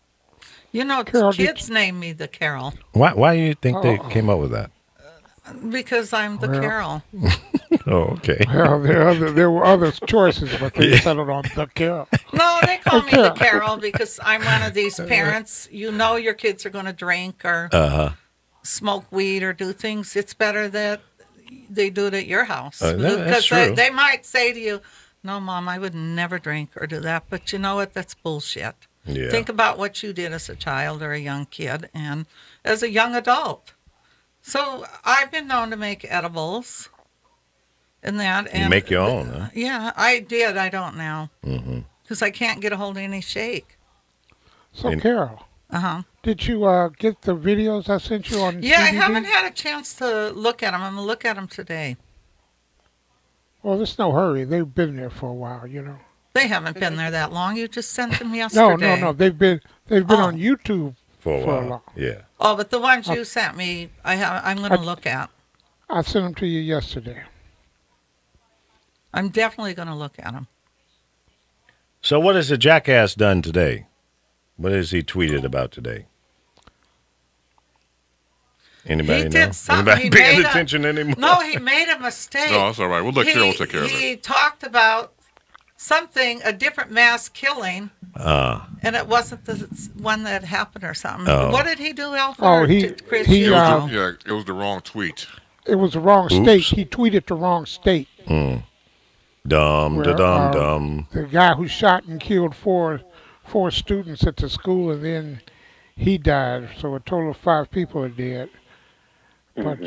You know, Carol, kids name me the Carol Why do you think they came up with that? because I'm the Well. Carol. Oh, okay. Well, there were other choices, but they settled on the Carol. No, they call me the Carol because I'm one of these parents. You know your kids are going to drink or smoke weed or do things. It's better that they do it at your house. That's true. They might say to you, no, Mom, I would never drink or do that. But you know what? That's bullshit. Yeah. Think about what you did as a child or a young kid and as a young adult. So I've been known to make edibles and that. And You make your own, huh? Yeah, I did. I don't now. Because I can't get a hold of any shake. So, Carol, did you get the videos I sent you on Yeah, I DVD? haven't had a chance to look at them. I'm going to look at them today. Well, there's no hurry. They've been there for a while, you know. They haven't been there that long. You just sent them yesterday. No. They've been on YouTube For a for a while. long. Yeah. Oh, but the ones you sent me, I'm going to look at. I sent them to you yesterday. I'm definitely going to look at them. So what has the jackass done today? What has he tweeted about today? Anybody He know? did something. Anybody He paying made a- attention anymore? No, he made a mistake. No, that's all right. We'll let Carol take care of it. He talked about something, a different mass killing, and it wasn't the one that happened or something. Oh. What did he do, Alfred? Oh, Or he- did Chris, he, you know? Yeah, it was the wrong tweet. It was the wrong state. He tweeted the wrong state. Dumb, Well, dumb. The guy who shot and killed four students at the school, and then he died. So a total of 5 people are dead. But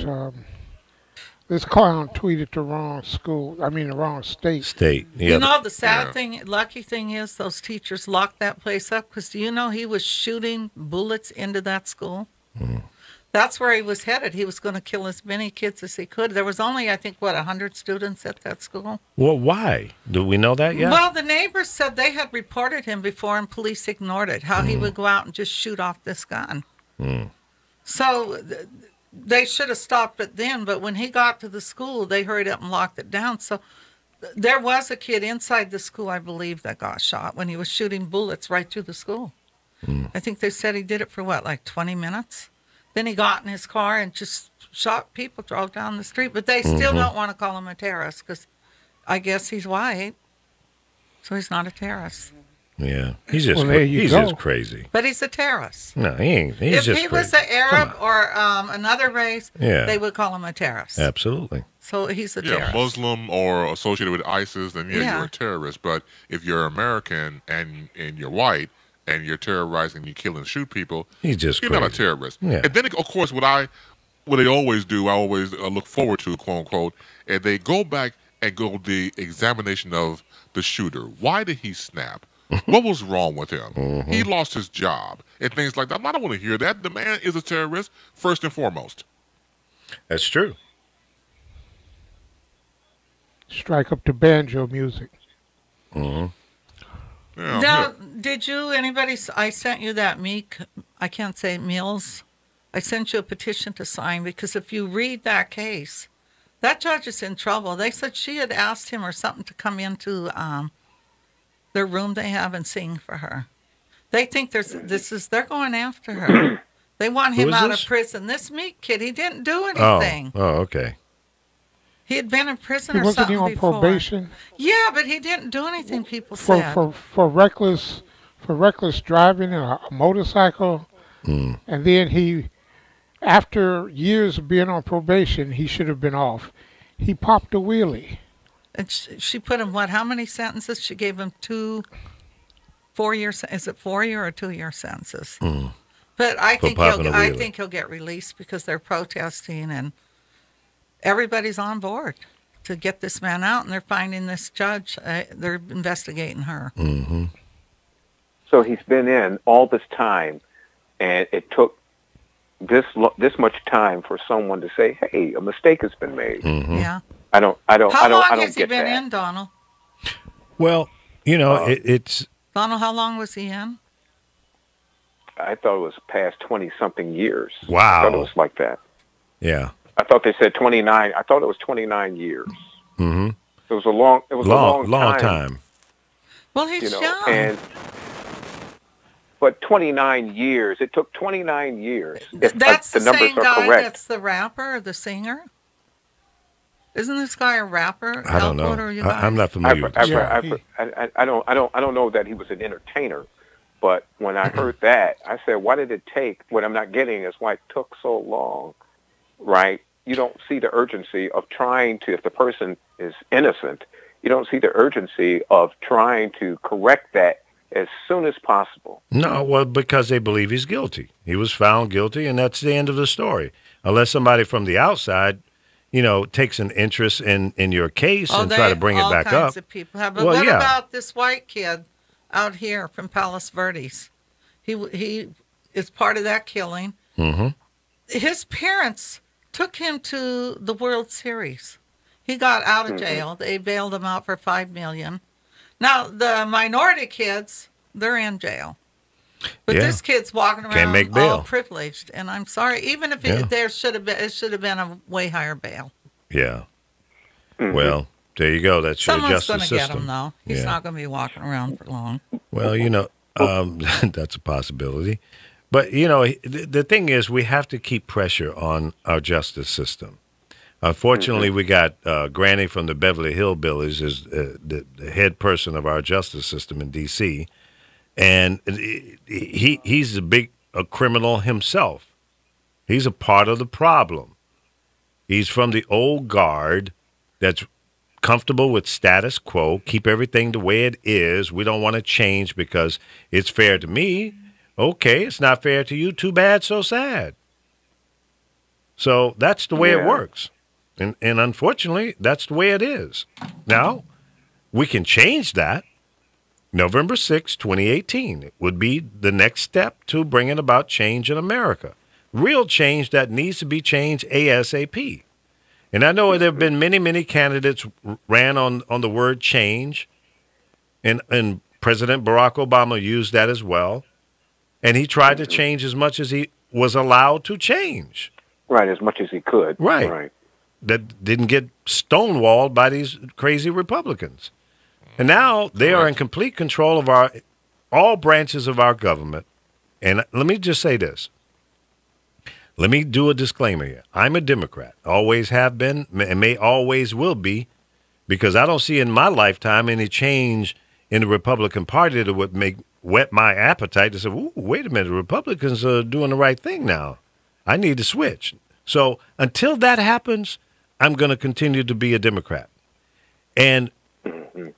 this clown tweeted the wrong school. I mean, the wrong state. State. You Yeah. know, the sad Yeah. thing, lucky thing is those teachers locked that place up because do you know he was shooting bullets into that school? That's where he was headed. He was going to kill as many kids as he could. There was only, I think, 100 students at that school? Well, why? Do we know that yet? Well, the neighbors said they had reported him before and police ignored it, how he would go out and just shoot off this gun. So they should have stopped it then, but when he got to the school, they hurried up and locked it down. So there was a kid inside the school, I believe, that got shot when he was shooting bullets right through the school. I think they said he did it for, like 20 minutes? Then he got in his car and just shot people, drove down the street. But they still don't want to call him a terrorist because I guess he's white, so he's not a terrorist. Yeah, he's just Well, there you he's go. just crazy. But he's a terrorist. No, he ain't. He's If just he crazy. was an Arab Come or another race, Yeah. they would call him a terrorist. Absolutely. So he's a Yeah, terrorist. Muslim or associated with ISIS, then Yeah. you're a terrorist. But if you're American and you're white and you're terrorizing, you kill and shoot people, He's just you're not a crazy. terrorist. Yeah. And then, of course, what they always do, I always look forward to, quote unquote, and they go back and go the examination of the shooter. Why did he snap? What was wrong with him? Mm-hmm. He lost his job and things like that. I don't want to hear that. The man is a terrorist first and foremost. That's true. Strike up the banjo music. Mm-hmm. Yeah, Now, did you, I sent you that I can't say Mills. I sent you a petition to sign because if you read that case, that judge is in trouble. They said she had asked him or something to come into their room they have and sing for her. They think they're going after her. They want him is out this? of prison. This Meek kid, he didn't do Oh. anything. Oh, okay. He had been in prison He or wasn't something he on before. probation Yeah, but he didn't do anything. People for said. for reckless driving a motorcycle, Mm. and then he, after years of being on probation, he should have been off. He popped a wheelie. And she put him how many sentences? She gave him 4 years. Is it 4-year or 2-year sentences? But I think popping a I wheelie. think he'll get released because they're protesting and everybody's on board to get this man out, and they're finding this judge. They're investigating her. Mm-hmm. So he's been in all this time, and it took this much time for someone to say, "Hey, a mistake has been made." Mm-hmm. Yeah. I don't How long I don't has he get been that. in, Donald? Well, it's Donald, how long was he in? I thought it was past 20-something years. Wow. I thought it was like that. yeah. I thought they said 29. I thought it was 29 years. Mm-hmm. It was a long time. Well, he's You know, young. but 29 years. It took 29 years. If That's the the numbers same are guy correct. that's the rapper or the singer? Isn't this guy a rapper? I don't know. Elwood, or you I'm guys? not familiar with this. Yeah, I don't know that he was an entertainer, but when I heard that, I said, why did it take? What I'm not getting is why it took so long, right? You don't see the urgency of trying to, if the person is innocent, you don't see the urgency of trying to correct that as soon as possible. No, well, because they believe he's guilty. He was found guilty, and that's the end of the story. Unless somebody from the outside, takes an interest in your case and try to bring it back all up. kinds of people have. But Well, what yeah. about this white kid out here from Palos Verdes? He is part of that killing. Mm-hmm. His parents took him to the World Series. He got out of jail. They bailed him out for $5 million. Now the minority kids, they're in jail. But Yeah. this kid's walking Can't around make bail. all privileged, and I'm sorry. Even if Yeah. it should have been a way higher bail. Yeah. Well, there you go. That's your Someone's justice going to system. get him, though. He's Yeah. not going to be walking around for long. Well, that's a possibility. But, the thing is, we have to keep pressure on our justice system. Unfortunately, we got Granny from the Beverly Hillbillies is the head person of our justice system in D.C., and he's a criminal himself. He's a part of the problem. He's from the old guard that's comfortable with status quo, keep everything the way it is. We don't want to change because it's fair to me. Okay, it's not fair to you. Too bad, so sad. So that's the way it Yeah. works. And unfortunately, that's the way it is. Now, we can change that. November 6, 2018 it would be the next step to bringing about change in America. Real change that needs to be changed ASAP. And I know there have been many, many candidates ran on the word change, and President Barack Obama used that as well. And he tried to change as much as he was allowed to change. Right, as much as he could. Right. That didn't get stonewalled by these crazy Republicans. And now they are in complete control of all branches of our government. And let me just say this. Let me do a disclaimer here. I'm a Democrat, always have been, and may always will be, because I don't see in my lifetime any change in the Republican Party that would make whet my appetite to say, "Ooh, wait a minute, the Republicans are doing the right thing now. I need to switch." So until that happens, I'm going to continue to be a Democrat. And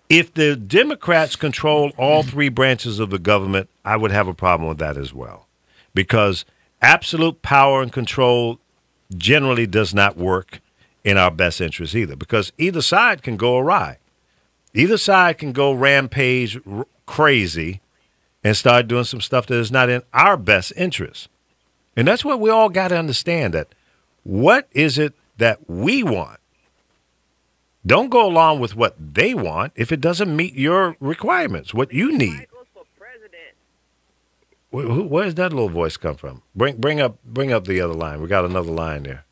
if the Democrats control all three branches of the government, I would have a problem with that as well. Because absolute power and control generally does not work in our best interest either. Because either side can go awry. Either side can go rampage crazy and start doing some stuff that is not in our best interest. And that's what we all got to understand, that what is it that we want? Don't go along with what they want if it doesn't meet your requirements, what you need. Where's that little voice come from? Bring up the other line. We got another line there.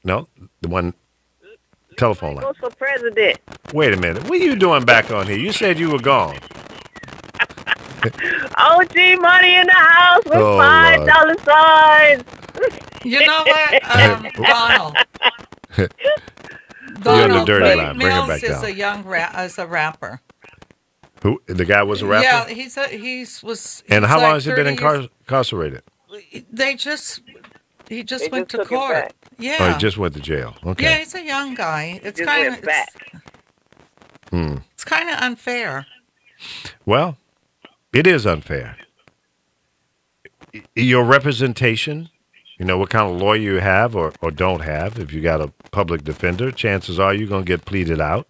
No, the one telephone line. Goes for president. Wait a minute. What are you doing back on here? You said you were gone. OG money in the house with Oh, $5 signs. You know what, Donald? You're on the Donald, dirty Meek line. Bring it Mills back is down. a rapper. Who? The guy was a rapper? Yeah, he's And how like long has he been 30 years- incarcerated? He just They went just to took him court. back. Yeah. Oh, he just went to jail. Okay. Yeah, he's a young guy. It's Just kind went of back. it's kind of unfair. Well, it is unfair. Your representation, you know, what kind of lawyer you have or don't have. If you got a public defender, chances are you're going to get pleaded out.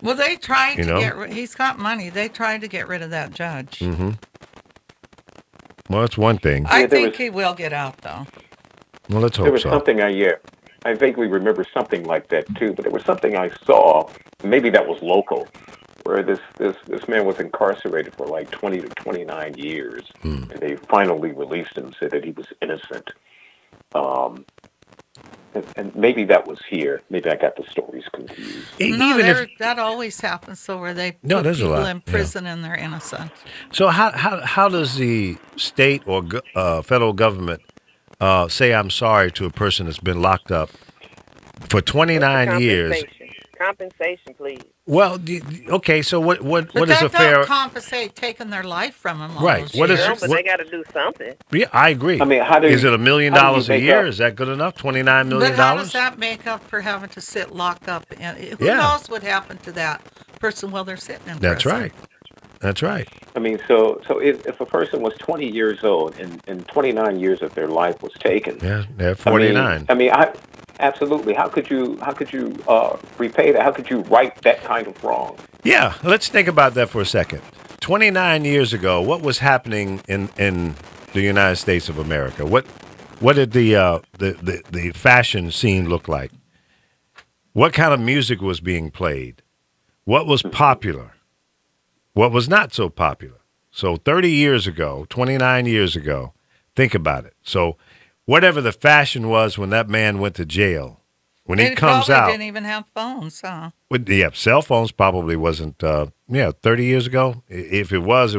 Well, they tried You to know? get he's got money. They tried to get rid of that judge. Mm-hmm. Well, that's one thing. I Yeah, there think was- he will get out, though. Well, let's There hope was so. something I vaguely remember something like that too, but there was something I saw, maybe that was local, where this man was incarcerated for like 20 to 29 years, and they finally released him, said that he was innocent. And maybe that was here. Maybe I got the stories confused. No, Even if, that always happens. So where they No, put there's a people lot, in yeah. prison and they're innocent. so how does the state or federal government say I'm sorry to a person that's been locked up for 29 years? Compensation, please. Well, okay. So what But is that a fair? don't compensate taking their life from them. all Right. those What is- years. No, but what- they got to do something. Yeah, I agree. I mean, how do is it $1 million how do you a make year? up- Is that good enough? $29 million. But how does that make up for having to sit locked up? And who Yeah. knows what happened to that person while they're sitting in That's prison? right. That's right. I mean, so if a person was 20 years old and 29 years of their life was taken, Yeah, they're 49. Absolutely. How could you repay that? How could you right that kind of wrong? Yeah, let's think about that for a second. 29 years ago, what was happening in the United States of America? What did the fashion scene look like? What kind of music was being played? What was popular? What was not so popular? So 30 years ago, 29 years ago, think about it. So whatever the fashion was when that man went to jail, when he They comes probably out, didn't even have phones, huh? cell phones probably wasn't, 30 years ago. If it was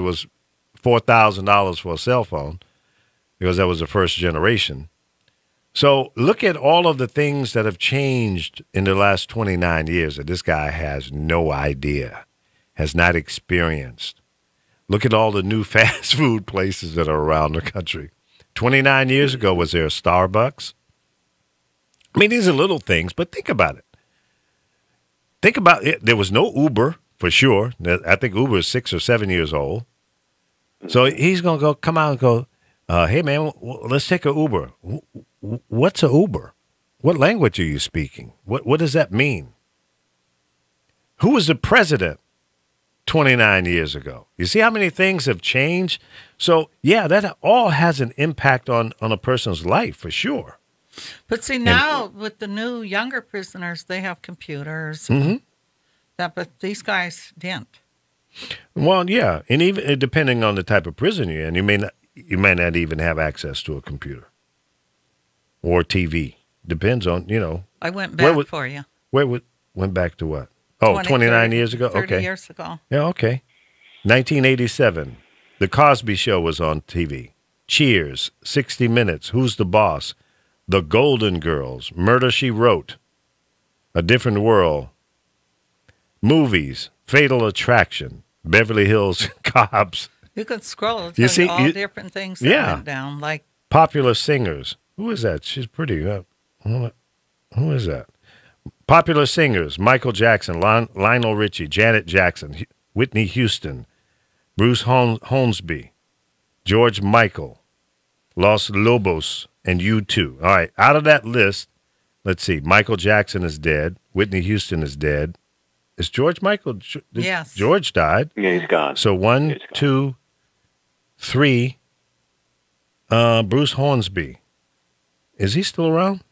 $4,000 for a cell phone because that was the first generation. So look at all of the things that have changed in the last 29 years that this guy has no idea, has not experienced. Look at all the new fast food places that are around the country. 29 years ago, was there a Starbucks? I mean, these are little things, but think about it. Think about it. There was no Uber, for sure. I think Uber is 6 or 7 years old. So he's going to come out and go, hey, man, let's take an Uber. What's an Uber? What language are you speaking? What does that mean? Who was the president 29 years ago? You see how many things have changed? So, yeah, that all has an impact on a person's life, for sure. But see, now with the new younger prisoners, they have computers. Mm-hmm. But these guys didn't. Well, yeah, and even depending on the type of prison you're in, you may not even have access to a computer or TV. Depends on, I went back for you. Went back to what? Oh, 29 years ago? 30 Okay. years ago. Yeah, okay. 1987, The Cosby Show was on TV. Cheers, 60 Minutes, Who's the Boss, The Golden Girls, Murder, She Wrote, A Different World, movies, Fatal Attraction, Beverly Hills Cops, You could scroll. Tell You see, all you- different things that Yeah. went down. Like, Popular Singers. Who is that? She's pretty. Who is that? Popular Singers, Michael Jackson, Lionel Richie, Janet Jackson, Whitney Houston, Bruce Hornsby, George Michael, Los Lobos, and U2. All right, out of that list, let's see. Michael Jackson is dead. Whitney Houston is dead. Is George Michael? Yes. George died. Yeah, he's gone. So one, He's gone. 2, 3. Bruce Hornsby. Is he still around?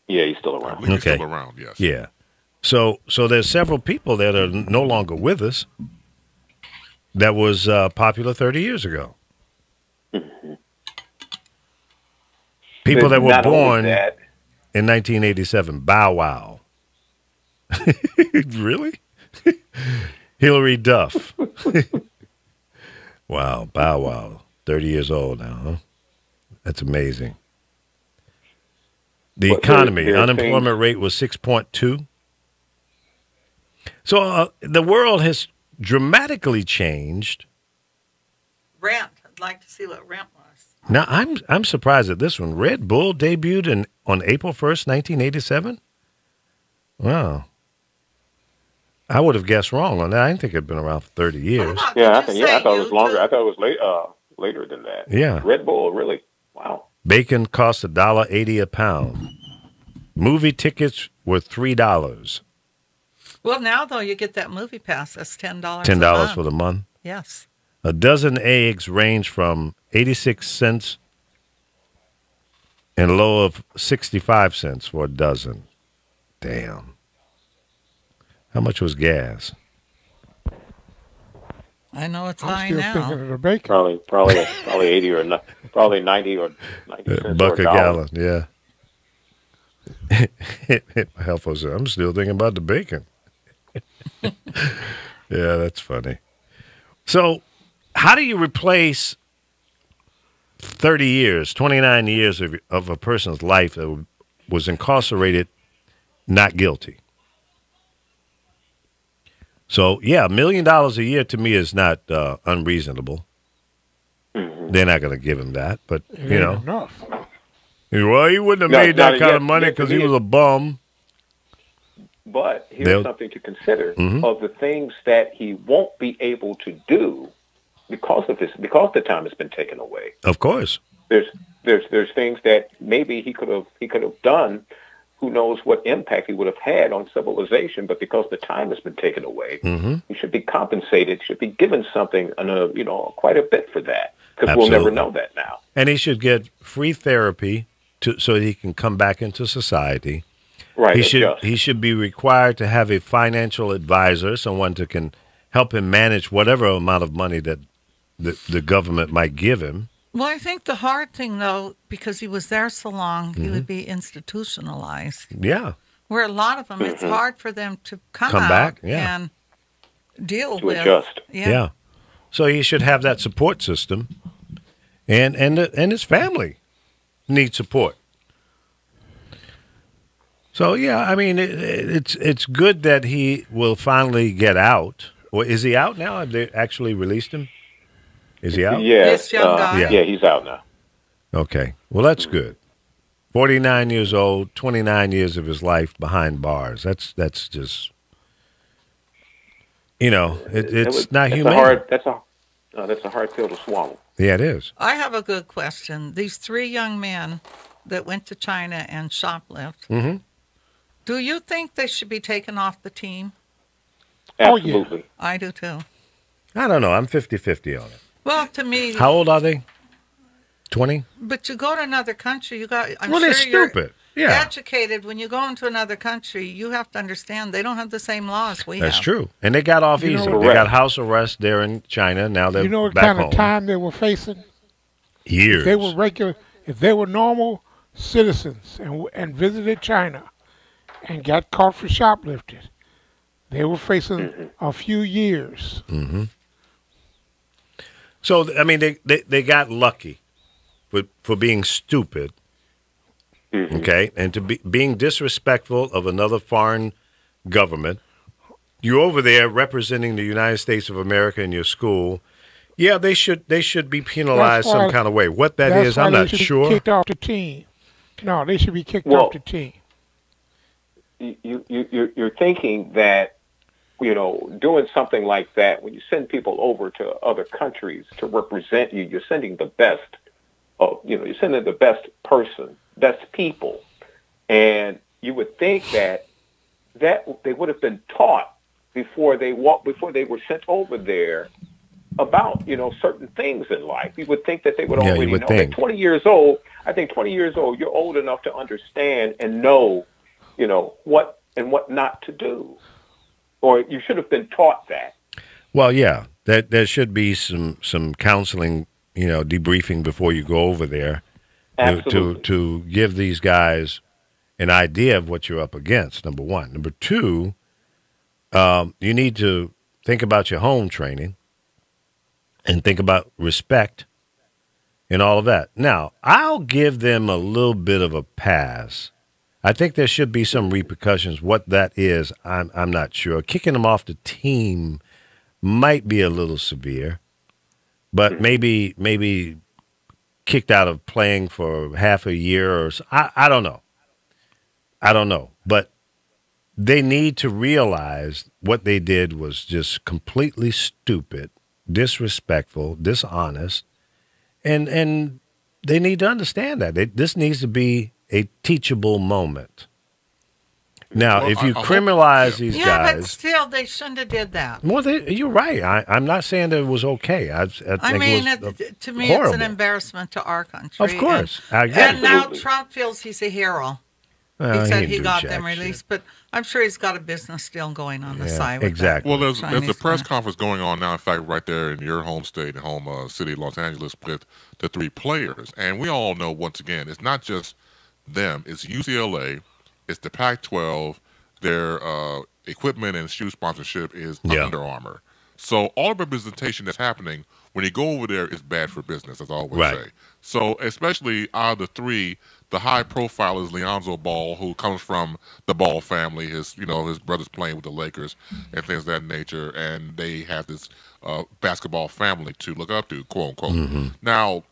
Yeah, he's still I around. believe he's Okay. still around, yes. Yeah. So there's several people that are no longer with us that was popular 30 years ago. People that were Not only born that, in 1987. Bow Wow. Really? Hillary Duff. Wow, Bow Wow. 30 years old now, huh? That's amazing. The But economy, there's unemployment things- rate was 6.2. So the world has dramatically changed. rent. I'd like to see what rent was. Now I'm surprised at this one. Red Bull debuted on April 1st, 1987. Wow. I would have guessed wrong on that. I didn't think it'd been around for 30 years. yeah, Did you I say thought it was longer. YouTube? I thought it was later than that. Yeah. Red Bull, really? Wow. Bacon cost $1.80 a pound. Movie tickets were $3. Well, now though you get that movie pass. That's $10. $10 for the month. Yes. A dozen eggs range from 86 cents and a low of 65 cents for a dozen. Damn. How much was gas? I know it's I'm high still now. thinking of the bacon. Probably 80 or probably 90 or 90 cents A buck or a dollar. gallon, yeah. My health was, I'm still thinking about the bacon. Yeah, that's funny. So, how do you replace 30 years, 29 years of a person's life that was incarcerated, not guilty? So, yeah, $1 million a year to me is not unreasonable. They're not going to give him that, but, It you ain't know. enough. Well, he wouldn't have No, made that not kind yet. of money Yet to because he me was a bum. But here's They'll- something to consider Mhm. of the things that he won't be able to do because of this, because the time has been taken away. Of course. There's things that maybe he could have done. Who knows what impact he would have had on civilization? But because the time has been taken away, Mm-hmm. he should be compensated. Should be given something, quite a bit for that. Because we'll never Absolutely. know that now. And he should get free therapy so he can come back into society. Right. He should be required to have a financial advisor, someone who can help him manage whatever amount of money that the government might give him. Well, I think the hard thing, though, because he was there so long, he would be institutionalized. Yeah. Where a lot of them, it's hard for them to come Come out back, yeah. and deal To with. adjust. Yeah. So he should have that support system, and his family needs support. So yeah, I mean it's good that he will finally get out. Or is he out now? Have they actually released him? Is he out? Yeah. This young guy? Yeah. Yeah, he's out now. Okay. Well, that's good. 49 years old, 29 years of his life behind bars. That's just, it's not humane. That's a hard pill to swallow. Yeah, it is. I have a good question. These three young men that went to China and shoplift, Mm-hmm. do you think they should be taken off the team? Oh, yeah. Absolutely. I do too. I don't know. I'm 50-50 on it. Well, to me, How old are they? 20? but you go to another country, you got. I'm Well, sure they're you're stupid. Yeah. educated. When you go into another country, you have to understand they don't have the same laws we That's have. true. And they got off You know easy. what- They got Correct. house arrest there in China. Now they're You know what back kind home. of time they were facing? Years. If they were normal citizens and visited China and got caught for shoplifting, they were facing a few years. So, I mean, they got lucky for being stupid, okay, and being disrespectful of another foreign government you're over there representing the United States of America in your school. Yeah, they should be penalized some kind of way. What that is, I'm not sure. Kicked off the team. No, they should be kicked Well, off the team. You're thinking that, doing something like that, when you send people over to other countries to represent you, you're sending the best. You're sending the best person, best people, and you would think that they would have been taught before they were sent over there about certain things in life. You would think that they would already know. At 20 years old, I think 20 years old, you're old enough to understand and know, what and what not to do, or you should have been taught that. Well, yeah, there should be some counseling, debriefing before you go over there, to give these guys an idea of what you're up against. Number one. Number two, you need to think about your home training and think about respect and all of that. Now, I'll give them a little bit of a pass. I think there should be some repercussions. What that is, I'm not sure. Kicking them off the team might be a little severe, but maybe kicked out of playing for half a year or so. I don't know. But they need to realize what they did was just completely stupid, disrespectful, dishonest, and they need to understand that. This needs to be a teachable moment. Now, if you criminalize these guys... Yeah, but still, they shouldn't have did that. Well, you're right. I'm not saying that it was okay. I think it was to me, horrible. it's an embarrassment to our country. Of course. And now Trump feels he's a hero. He said he got them shit. released, but I'm sure he's got a business still going on the side. With exactly. Well, there's a press conference going on now, in fact, right there in your home state and home city, Los Angeles, with the three players. And we all know, once again, it's not just them. It's UCLA. It's the Pac-12. Their equipment and shoe sponsorship is Under Armour. So all representation that's happening when you go over there is bad for business, as I always say. So especially out of the three, the high profile is Lonzo Ball, who comes from the Ball family. His brother's playing with the Lakers and things of that nature, and they have this basketball family to look up to, quote unquote. Mm-hmm. Now,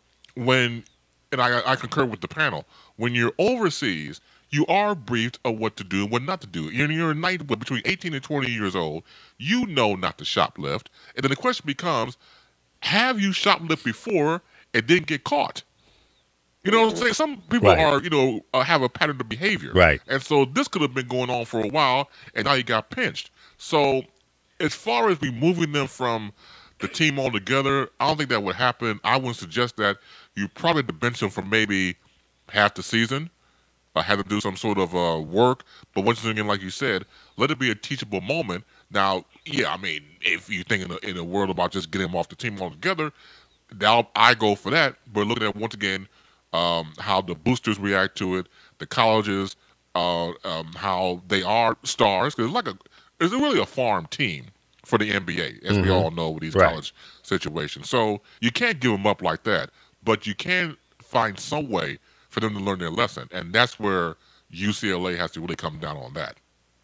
I concur with the panel. When you're overseas, you are briefed of what to do and what not to do. You're between 18 and 20 years old. You know not to shoplift. And then the question becomes, have you shoplifted before and didn't get caught? You know what I'm saying? Some people have a pattern of behavior. Right. And so this could have been going on for a while, and now you got pinched. So as far as removing them from the team altogether, I don't think that would happen. I would suggest that you probably bench them for maybe half the season. Had to do some sort of work. But once again, like you said, let it be a teachable moment. Now, if you think in a world about just getting them off the team altogether, I go for that. But looking at, once again, how the boosters react to it, the colleges, how they are stars. Because it's really a farm team for the NBA, as we all know with these college situations. So you can't give them up like that. But you can find some way for them to learn their lesson, and that's where UCLA has to really come down on that.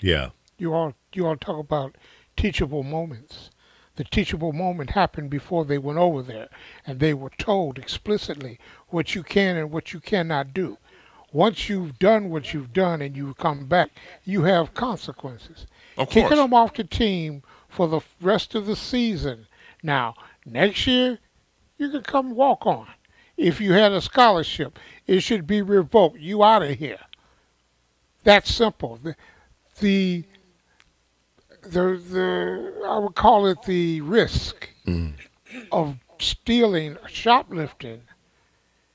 Yeah. You all talk about teachable moments. The teachable moment happened before they went over there, and they were told explicitly what you can and what you cannot do. Once you've done what you've done and you come back, you have consequences. Of course. Kicking them off the team for the rest of the season. Now, next year, you can come walk on. If you had a scholarship, it should be revoked. You out of here. That's simple. The I would call it the risk of stealing, shoplifting,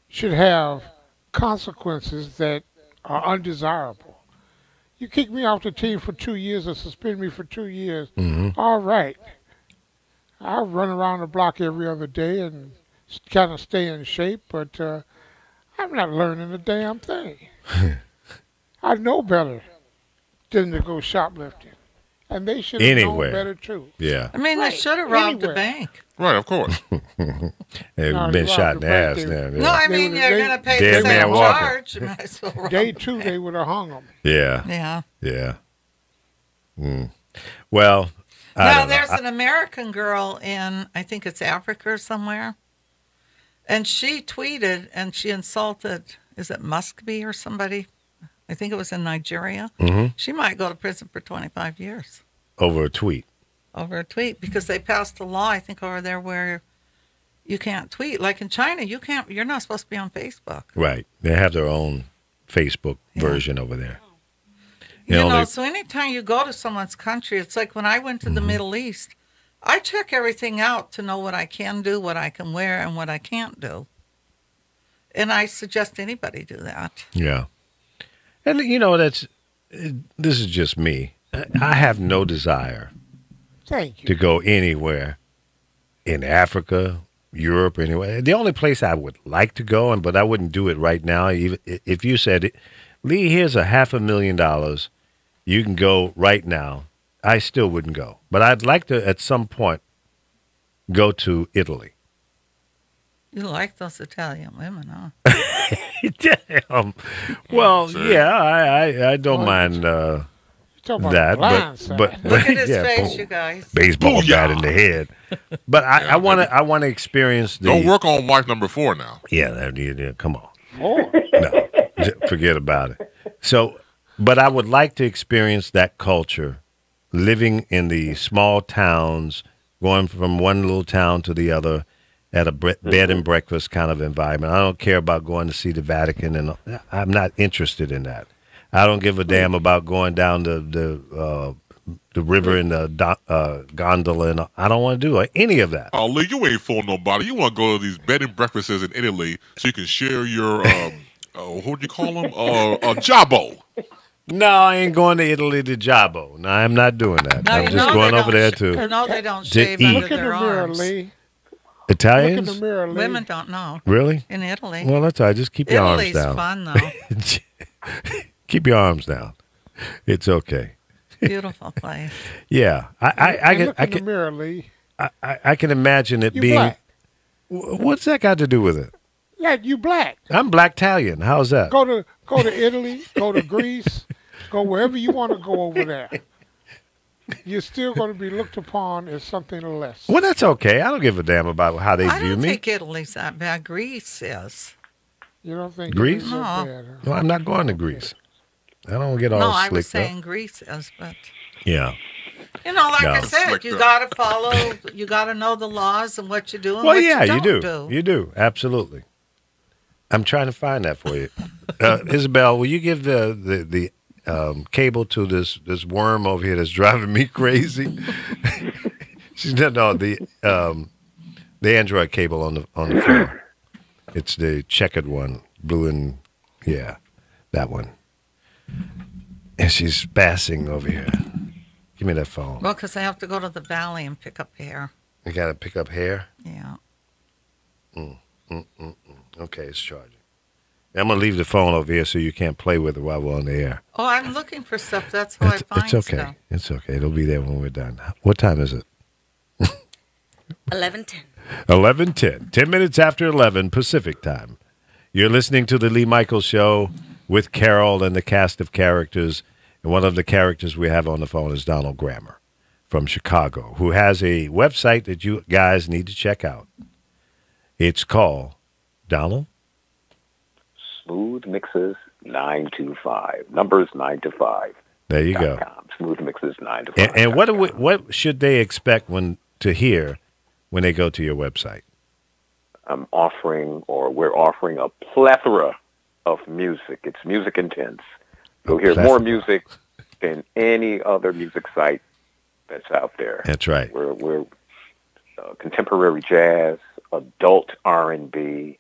should have consequences that are undesirable. You kick me off the team for 2 years or suspend me for 2 years. All right. I'll run around the block every other day and kind of stay in shape, but I'm not learning a damn thing. I know better than to go shoplifting. And they should have known better, too. Yeah. I mean, they should have robbed a bank. Right, of course. They've been shot in the ass now. No, I mean, you're going to pay dead the same man walking. charge. You might as well rob Day the 2, bank. they would have hung them. Yeah. Yeah. Well, Now, don't know. there's an American girl in, I think it's Africa or somewhere, and she tweeted and she insulted, is it Muscovy or somebody? I think it was in Nigeria. She might go to prison for 25 years Over a tweet. over a tweet because they passed a law, I think, over there where you can't tweet. Like in China, you're not supposed to be on Facebook. Right. They have their own Facebook version over there. You The know, only- so anytime you go to someone's country, it's like when I went to the Middle East, I check everything out to know what I can do, what I can wear, and what I can't do. And I suggest anybody do that. Yeah. And, this is just me. I have no desire Thank you. to go anywhere in Africa, Europe, or anywhere. The only place I would like to go, but I wouldn't do it right now, even if you said, Lee, here's $500,000, you can go right now, I still wouldn't go. But I'd like to, at some point, go to Italy. You like those Italian women, huh? Damn. Well, yeah, I don't mind You're talking about that, the blind side. but Look at his yeah, face, boom. you guys. Baseball bat in the head. But I want to experience the. Don't work on wife number 4 now. Yeah, come on. Oh, No, forget about it. So, but I would like to experience that culture, living in the small towns, going from one little town to the other, at a bed and breakfast kind of environment. I don't care about going to see the Vatican, and I'm not interested in that. I don't give a damn about going down the river in the gondola, and I don't want to do any of that. Oh, Lee, you ain't fooling nobody. You want to go to these bed and breakfasts in Italy so you can share your, what do you call them? Jabbo. No, I ain't going to Italy to Jabbo. No, I'm not doing that. No, I'm you just know going they over don't there sh- to You know they don't to shave eat. under look in the their mirror, arms. Lee. Look in Italians. the mirror, Lee. Women don't know. Really? In Italy. Well, that's all right. Just keep your Italy's arms down. fun, though. Keep your arms down. It's okay. Beautiful place. Yeah, I And can look I in the can mirror, Lee. I can imagine it You being. black. What's that got to do with it? Yeah, you black. I'm black Italian. How's that? Go to Italy, go to Greece, go wherever you want to go over there. You're still going to be looked upon as something less. Well, that's okay. I don't give a damn about how they I view don't me. think Italy's that bad. Greece is. You don't think Greece? it's so No. bad, huh? No, I'm not going to Greece. I don't get all No, I was slicked saying up. Greece is, but Yeah. you know, like No. I said, Slicked you up. got to follow. You got to know the laws and what you do and Well, what yeah, you you don't do. You do. Absolutely. I'm trying to find that for you. Isabel, will you give the cable to this worm over here that's driving me crazy? She's no the Android cable on the floor. It's the checkered one, blue and that one. And she's spazzing over here. Give me that phone. Well, because I have to go to the valley and pick up hair. You got to pick up hair. Yeah. Okay, it's charging. I'm gonna leave the phone over here so you can't play with it while we're on the air. Oh, I'm looking for stuff. That's how I find It's okay. stuff. It's okay. It'll be there when we're done. What time is it? 11:10. 11:10. 10 minutes after 11 Pacific time. You're listening to the Lee Michaels Show with Carol and the cast of characters. And one of the characters we have on the phone is Donald Grammer from Chicago, who has a website that you guys need to check out. It's called, Donald? Smooth Mixes 925. Numbers 925. There you go. Smooth Mixes 925. And what should they expect to hear when they go to your website? We're offering a plethora of music. It's music intense. You'll hear plethora. more music than any other music site that's out there. That's right. We're contemporary jazz, adult R&B,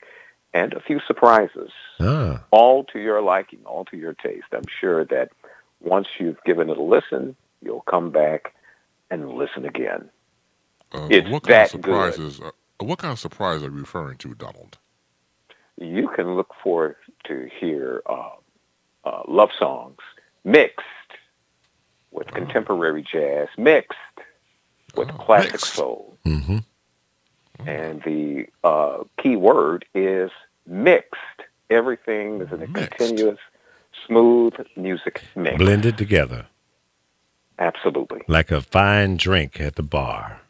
and a few surprises. Ah, All to your liking, all to your taste. I'm sure that once you've given it a listen, you'll come back and listen again. It's what kind of that good. surprises? What kind of surprise are you referring to, Donald? You can look forward to hear love songs mixed with contemporary jazz, mixed with classic mixed. soul. mm-hmm. And the key word is mixed. Everything is in a Mixed. continuous, smooth music mix. Blended together. Absolutely. Like a fine drink at the bar.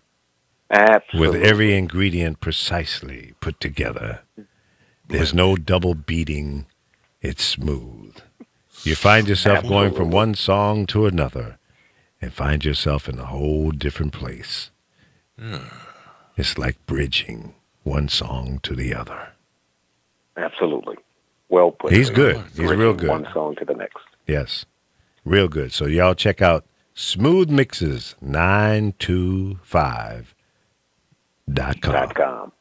Absolutely. With every ingredient precisely put together. There's no double beating. It's smooth. You find yourself going from one song to another and find yourself in a whole different place. It's like bridging one song to the other. Absolutely. Well put. He's good. He's real good. One song to the next. Yes. Real good. So y'all check out Smooth Mixes 925.com.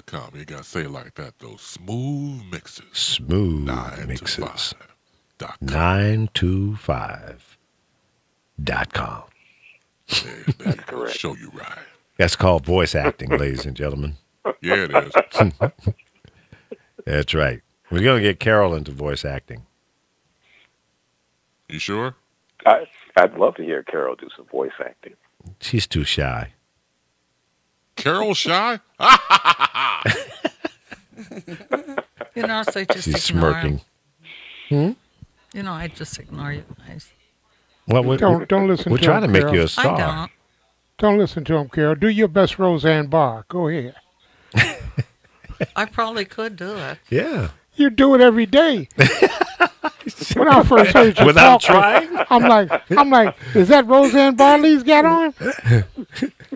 .com. You gotta say it like that though. Smooth Mixes. Smooth Mixes 925.com. That's correct. Show you right. That's called voice acting, ladies and gentlemen. Yeah, it is. That's right. We're going to get Carol into voice acting. You sure? I'd love to hear Carol do some voice acting. She's too shy. Carol shy? You know, so just She's ignore smirking. him. You know, I just ignore you guys. Well, Don't listen we're to trying to him, make Carol. you a I star. don't. Don't listen to him, Carol. Do your best Roseanne Barr. Go ahead. I probably could do it. Yeah. You do it every day. When I first heard you Without talking, trying? I'm like, is that Roseanne Barley's got on?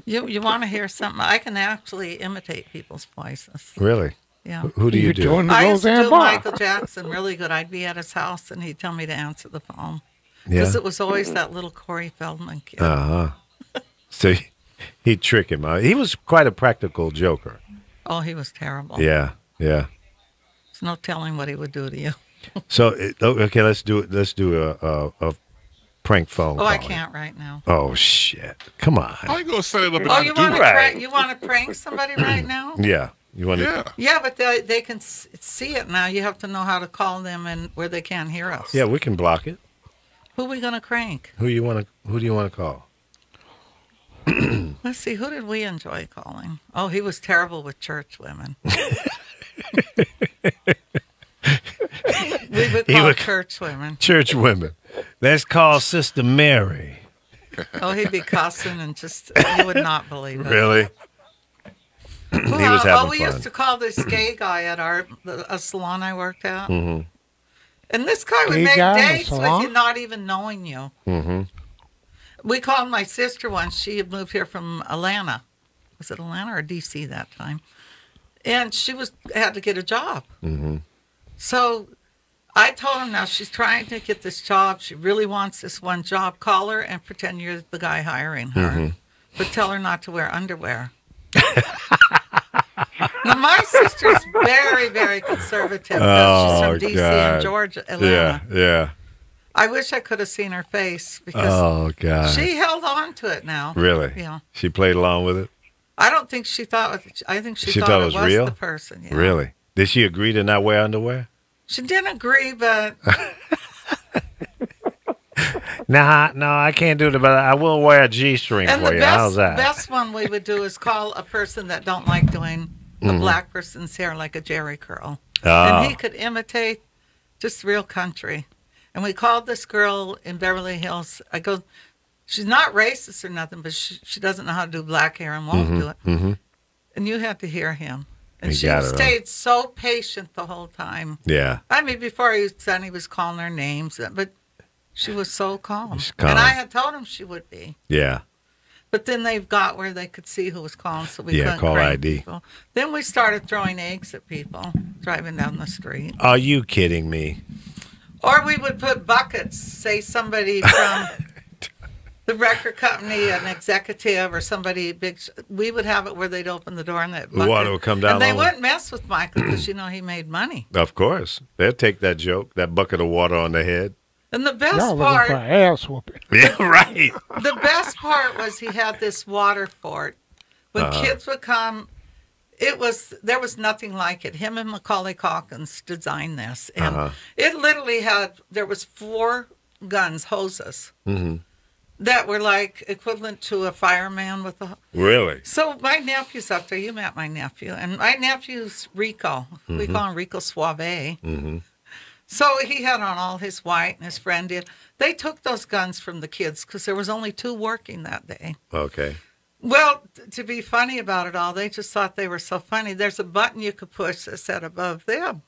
You want to hear something? I can actually imitate people's voices. Really? Yeah. Who do you You're do? doing the I used to Roseanne do Barr. Michael Jackson really good. I'd be at his house and he'd tell me to answer the phone. Yeah. Because it was always that little Corey Feldman kid. Uh-huh. So he'd trick him out. He was quite a practical joker. Oh, he was terrible. Yeah. Yeah. There's no telling what he would do to you. So okay, let's do it. Let's do a prank phone. Oh, I calling. can't right now. Oh shit! Come on. How you gonna set it up and Oh, not you do want it? to Right. you want to prank somebody right now? Yeah. You want to? Yeah. Yeah, but they can see it now. You have to know how to call them and where they can't hear us. Yeah, we can block it. Who are we gonna crank? Who do you want to call? Let's see. Who did we enjoy calling? Oh, he was terrible with church women. We would call church women. Church women. Let's call Sister Mary. Oh, he'd be cussing and just, you would not believe it. Really? He was having we fun. used to call this gay guy at a salon I worked at. Mm-hmm. And this guy would Gay make guy in the dates with salon? you not even knowing you. Mm-hmm. We called my sister once. She had moved here from Atlanta. Was it Atlanta or D.C. that time? And she had to get a job. Mm-hmm. So I told him now she's trying to get this job. She really wants this one job. Call her and pretend you're the guy hiring her. Mm-hmm. But tell her not to wear underwear. Now, my sister's very, very conservative. She's from D.C. God. and Georgia, Atlanta. Yeah. I wish I could have seen her face because Oh God. she held on to it now. Really? Yeah. She played along with it. I don't think she thought. I think she, She thought thought it it was was real? the person. Yeah. Really? Did she agree to not wear underwear? She didn't agree, but No, I can't do that. But I will wear a G-string and for the you. How's that? best one we would do is call a person that don't like doing a black person's hair like a Jerry curl, Oh. and he could imitate just real country. And we called this girl in Beverly Hills. I go, she's not racist or nothing, but she doesn't know how to do black hair and won't do it. Mm-hmm. And you had to hear him. And He she got it, huh? stayed so patient the whole time. Yeah. I mean, before he said he was calling her names, but she was so calm. She's calm. And I had told him she would be. Yeah. But then they've got where they could see who was calling, so we Yeah, couldn't call crank ID. people. Then we started throwing eggs at people driving down the street. Are you kidding me? Or we would put buckets, say somebody from the record company, an executive, or somebody big. We would have it where they'd open the door and that bucket. water would come down And they on them. wouldn't mess with Michael because, he made money. Of course. They'll take that joke, that bucket of water on their head. And the best Y'all looking part, for an ass whooping. Yeah, right. the best part was he had this water fort. When Uh-huh. kids would come, there was nothing like it. Him and Macaulay Calkins designed this, and Uh-huh. it literally there was 4 guns, hoses, Mm-hmm. that were like equivalent to a fireman with a. Really? So my nephew's up there. You met my nephew, and my nephew's Rico. We call him Rico Suave. Mm-hmm. So he had on all his white, and his friend did. They took those guns from the kids because there was only 2 working that day. Okay. Well, to be funny about it all, they just thought they were so funny. There's a button you could push that said above them,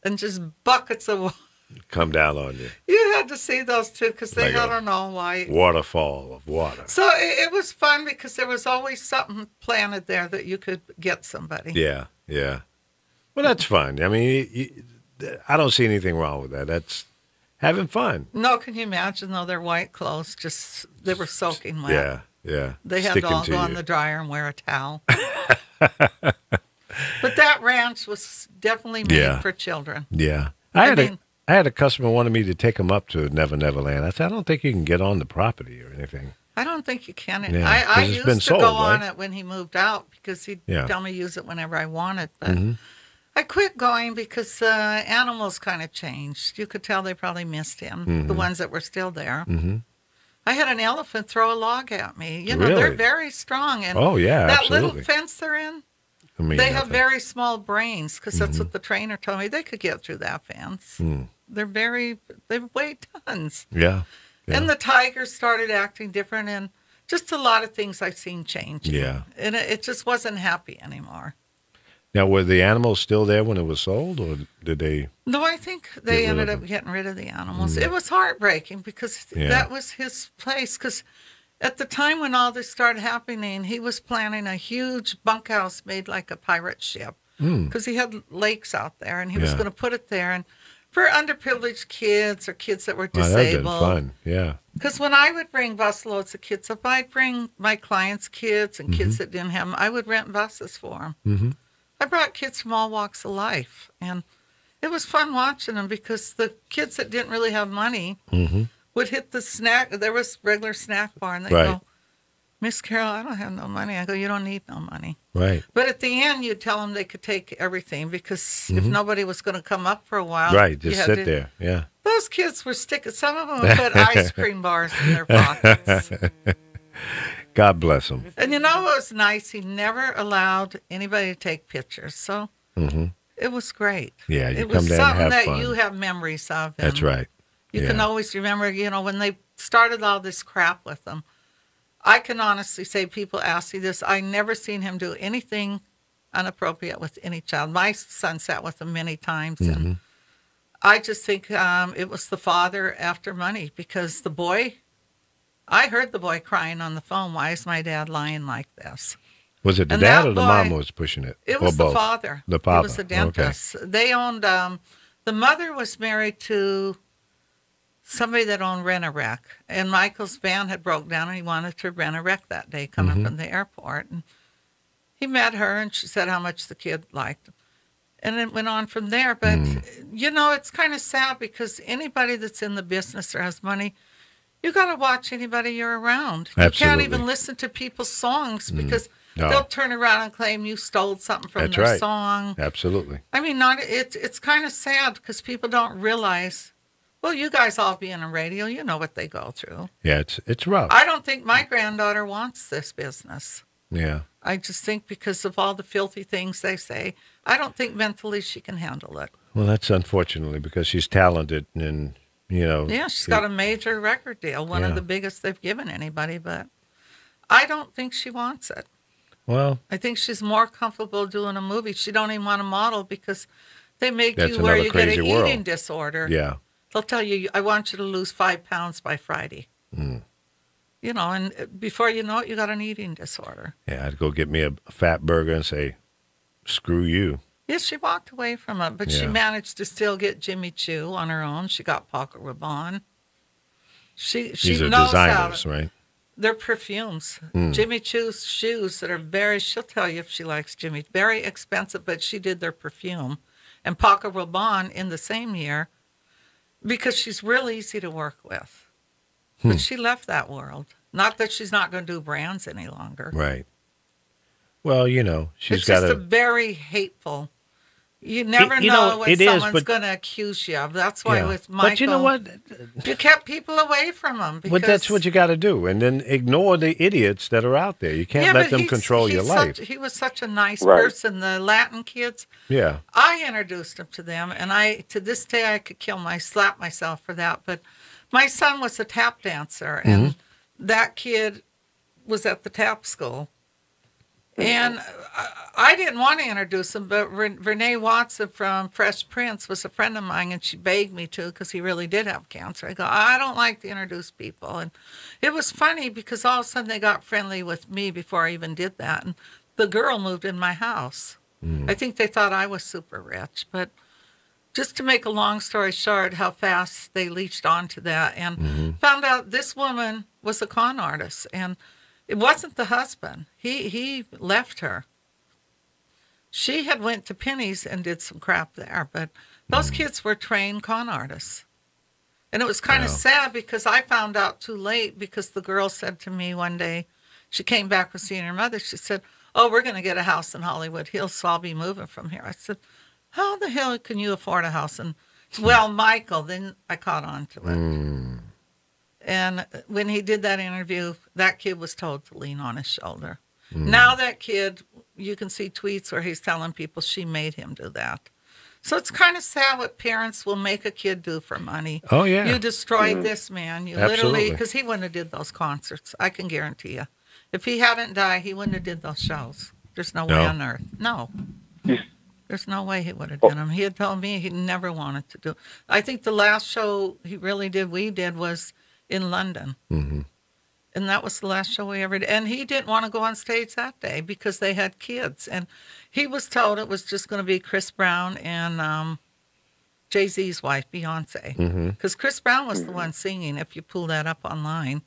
and just buckets of. Come down on you. You had to see those 2 because they Like had a on all white. Waterfall of water. So it was fun because there was always something planted there that you could get somebody. Yeah, yeah. Well, that's fun. I mean, I don't see anything wrong with that. That's having fun. No, can you imagine though? Their white clothes they were soaking wet. Yeah, yeah. They had to all go on the dryer and wear a towel. But that ranch was definitely made for children. Yeah. I had a customer wanted me to take him up to Never Never Land. I said, I don't think you can get on the property or anything. I don't think you can. Yeah, I 'cause it's used been to sold, go on right? it when he moved out because he'd Yeah. tell me to use it whenever I wanted. But Mhm. I quit going because animals kind of changed. You could tell they probably missed him, the Mhm. ones that were still there. Mm-hmm. I had an elephant throw a log at me. You know, they're Really? very strong. And Oh, yeah, that absolutely. little fence they're in, I mean, they have nothing. very small brains because that's Mhm. what the trainer told me. They could get through that fence. Mm. They weigh tons. Yeah. Yeah. And the tigers started acting different, and just a lot of things I've seen change. Yeah. And it just wasn't happy anymore. Now, were the animals still there when it was sold, or did they? No, I think they Get rid ended of up getting rid of the animals. Mm. It was heartbreaking because Yeah. that was his place. Because at the time when all this started happening, he was planning a huge bunkhouse made like a pirate ship Mm. because he had lakes out there, and he was Yeah. going to put it there. And for underprivileged kids or kids that were Oh, that would have been disabled. fun. Yeah. Because when I would bring busloads of kids, if I'd bring my clients' kids and kids Mhm. that didn't have them, I would rent buses for them. Mm-hmm. I brought kids from all walks of life, and it was fun watching them because the kids that didn't really have money Mm-hmm. would hit the snack. There was regular snack bar, and they'd Right. go, Miss Carol, I don't have no money. I go, you don't need no money. Right. But at the end, you'd tell them they could take everything because if Mhm. nobody was going to come up for a while, Right. you Just had sit to- there. Yeah. Those kids were sticking. Some of them would put ice cream bars in their pockets. God bless them. And you know what was nice? He never allowed anybody to take pictures. So Mm-hmm. it was great. Yeah, you it come was there and something have that fun. you have memories of. That's and right. You Yeah. can always remember, when they started all this crap with them. I can honestly say, people ask me this, I never seen him do anything inappropriate with any child. My son sat with him many times, Mhm. and I just think it was the father after money because the boy, I heard the boy crying on the phone, why is my dad lying like this? Was it the And dad that or the boy- mom who was pushing it? It Or was the both? father. The It father. was the dentist. They owned, the mother was married to somebody that owned Rent-A-Wreck. And Michael's van had broke down and he wanted to rent a wreck that day coming Mhm. from the airport. And he met her and she said how much the kid liked him. And it went on from there. But, it's kind of sad because anybody that's in the business or has money, you got to watch anybody you're around. You can't Absolutely. even listen to people's songs because No. they'll turn around and claim you stole something from That's their right. song. Absolutely. I mean, it's kind of sad because people don't realize, well, you guys all being on radio, you know what they go through. Yeah, it's rough. I don't think my granddaughter wants this business. Yeah. I just think because of all the filthy things they say, I don't think mentally she can handle it. Well, that's unfortunately because she's talented and, Yeah, she's got a major record deal, one Yeah. of the biggest they've given anybody, but I don't think she wants it. Well, I think she's more comfortable doing a movie. She don't even want to model because they make That's you where another you get an crazy world. eating disorder. yeah. They'll tell you, I want you to lose 5 pounds by Friday. Mm. And before you know it, you got an eating disorder. Yeah, I'd go get me a fat burger and say, screw you. Yes, she walked away from it, but she Yeah. managed to still get Jimmy Choo on her own. She got Paco Rabanne. She These are knows how designers, to, right? they're perfumes. Mm. Jimmy Choo's shoes that are she'll tell you if she likes Jimmy, very expensive, but she did their perfume. And Paco Rabanne in the same year, because she's real easy to work with. But she left that world. Not that she's not going to do brands any longer. Right. Well, she's It's got just a to. very hateful, You never You know know, what it is, someone's but- going to accuse you of. That's why Yeah. with Michael, But you know what? you kept people away from him. Because, But that's what you got to do, and then ignore the idiots that are out there. You can't let but them he's- control your he's life. he was such a nice Right. person. The Latin kids, Yeah. I introduced him to them, and to this day I could slap myself for that. But my son was a tap dancer, and that kid was at the tap school. And I didn't want to introduce him, but Renee Watson from Fresh Prince was a friend of mine, and she begged me to because he really did have cancer. I go, I don't like to introduce people. And it was funny because all of a sudden they got friendly with me before I even did that. And the girl moved in my house. I think they thought I was super rich. But just to make a long story short, how fast they leached onto that and found out this woman was a con artist. And it wasn't the husband. He left her. She had went to Penny's and did some crap there, but those kids were trained con artists. And it was kind of sad because I found out too late because the girl said to me one day, she came back from seeing her mother, she said, oh, we're going to get a house in Hollywood Hills, so I'll be moving from here. I said, how the hell can you afford a house? And, well, Michael, then I caught on to it. And when he did that interview, that kid was told to lean on his shoulder. Now that kid, you can see tweets where he's telling people she made him do that. So it's kind of sad what parents will make a kid do for money. Oh, yeah. You destroyed this man. You Absolutely. literally, because he wouldn't have did those concerts. I can guarantee you. If he hadn't died, he wouldn't have did those shows. There's no way on earth. No. There's no way he would have done them. He had told me he never wanted to do. I think the last show we did was in London. And that was the last show we ever did. And he didn't want to go on stage that day because they had kids. And he was told it was just going to be Chris Brown and Jay-Z's wife, Beyonce. Because Chris Brown was the one singing, if you pull that up online.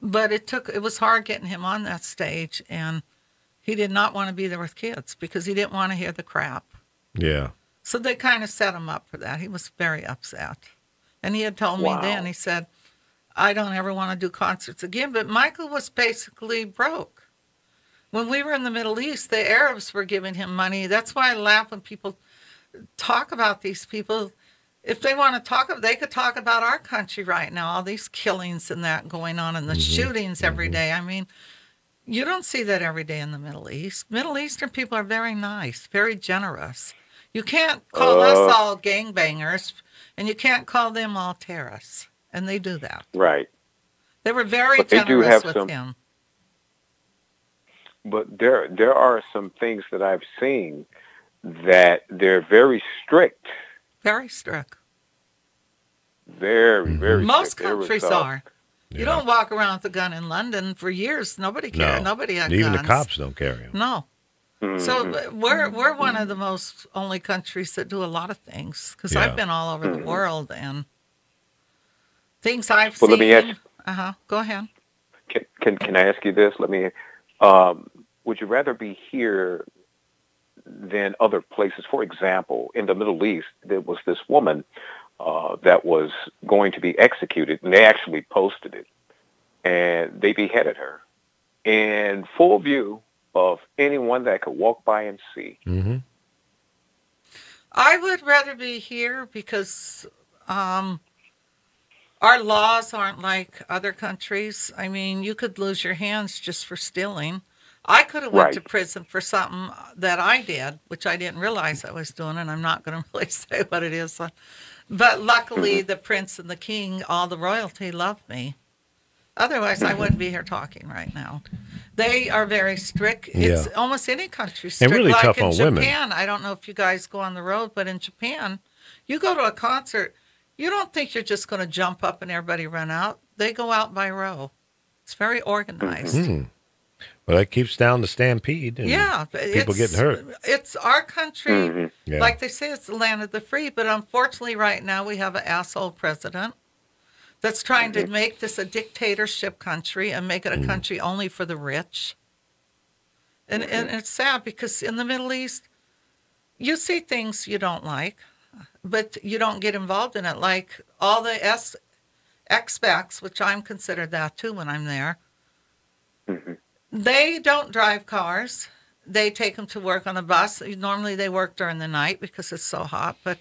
But it was hard getting him on that stage. And he did not want to be there with kids because he didn't want to hear the crap. Yeah. So they kind of set him up for that. He was very upset. And he had told me then, he said, I don't ever want to do concerts again. But Michael was basically broke. When we were in the Middle East, the Arabs were giving him money. That's why I laugh when people talk about these people. If they want to talk, they could talk about our country right now, all these killings and that going on and the shootings every day. I mean, you don't see that every day in the Middle East. Middle Eastern people are very nice, very generous. You can't call us all gangbangers, and you can't call them all terrorists. And they do that. Right. They were very But they do generous have with him. But there are some things that I've seen that they're very strict. Very strict. Very, very Most strict. countries are. You don't walk around with a gun in London for years. Nobody cared. No. Nobody had Even guns. the cops don't carry them. No. So we're one of the only countries that do a lot of things because I've been all over the world and things I've seen. Let me ask. Go ahead. Can I ask you this? Would you rather be here than other places? For example, in the Middle East, there was this woman that was going to be executed, and they actually posted it, and they beheaded her in full view of anyone that could walk by and see. I would rather be here because our laws aren't like other countries. I mean, you could lose your hands just for stealing. I could have went to prison for something that I did, which I didn't realize I was doing, and I'm not going to really say what it is. But luckily, the prince and the king, all the royalty, loved me. Otherwise, I wouldn't be here talking right now. They are very strict. It's almost any country strict. And really like tough in on Japan, women. I don't know if you guys go on the road, but in Japan, you go to a concert, you don't think you're just going to jump up and everybody run out. They go out by row. It's very organized. Well, that keeps down the stampede. And people getting hurt. It's our country. Like they say, it's the land of the free. But unfortunately, right now, we have an asshole president that's trying to make this a dictatorship country and make it a country only for the rich. And it's sad because in the Middle East, you see things you don't like, but you don't get involved in it. Like all the expats, which I'm considered that too when I'm there, they don't drive cars. they take them to work on a bus. Normally they work during the night because it's so hot, but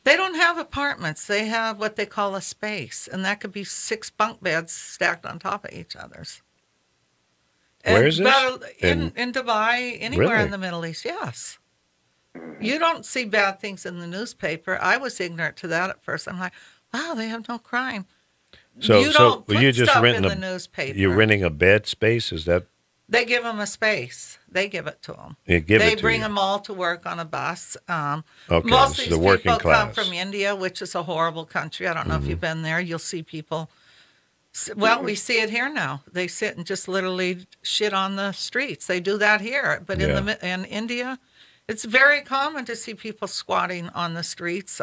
they don't have apartments. They have what they call a space, and that could be 6 bunk beds stacked on top of each other's. Where is this? In Dubai, anywhere Really? in the Middle East, yes. You don't see bad things in the newspaper. I was ignorant to that at first. I'm like, wow, they have no crime. So, you don't put you're just stuff renting in the newspaper. You're renting a bed space? Is that? They give them a space. They give it to them. You give They it to bring you. them all to work on a bus. Okay, Most it's of the these working people come class. from India, which is a horrible country. I don't know if you've been there. You'll see people. Mm-hmm. Well, we see it here now. They sit and just literally shit on the streets. They do that here, but in India, it's very common to see people squatting on the streets.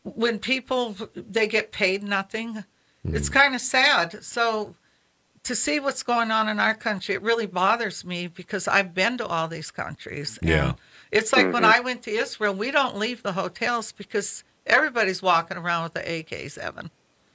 When people they get paid nothing, it's kind of sad. So to see what's going on in our country, it really bothers me because I've been to all these countries. And Yeah. it's like when I went to Israel, we don't leave the hotels because everybody's walking around with the AK-7,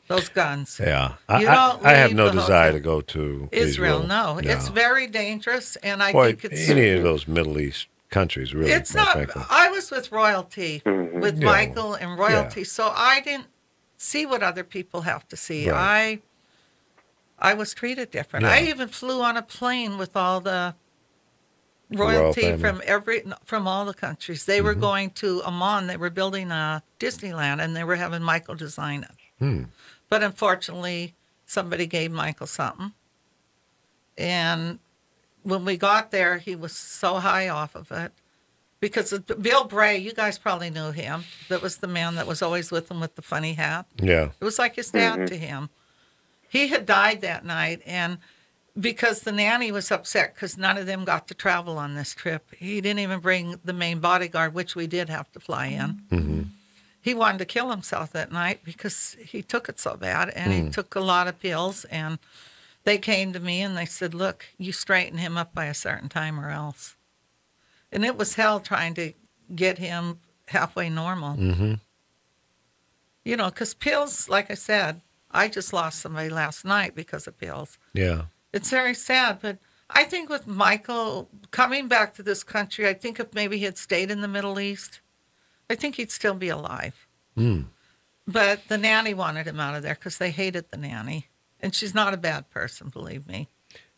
those guns. Yeah. You don't I have leave no the desire hotel. to go to Israel, no. It's very dangerous, and I Boy, think it's... any of those Middle East countries, really. It's quite not. frankly. I was with royalty, with Yeah. Michael and royalty, so I didn't see what other people have to see. Right. I was treated different. Yeah. I even flew on a plane with all the royal royalty family. from all the countries. They were going to Amman. They were building a Disneyland, and they were having Michael design it. But unfortunately, somebody gave Michael something, and when we got there, he was so high off of it. Because Bill Bray, you guys probably knew him. That was the man that was always with him with the funny hat. Yeah. It was like his dad to him. He had died that night, and because the nanny was upset because none of them got to travel on this trip, he didn't even bring the main bodyguard, which we did have to fly in. He wanted to kill himself that night because he took it so bad, and he took a lot of pills, and they came to me and they said, look, you straighten him up by a certain time or else. And it was hell trying to get him halfway normal. You know, because pills, like I said, I just lost somebody last night because of pills. Yeah. It's very sad, but I think with Michael coming back to this country, I think if maybe he had stayed in the Middle East, I think he'd still be alive. But the nanny wanted him out of there because they hated the nanny. And she's not a bad person, believe me.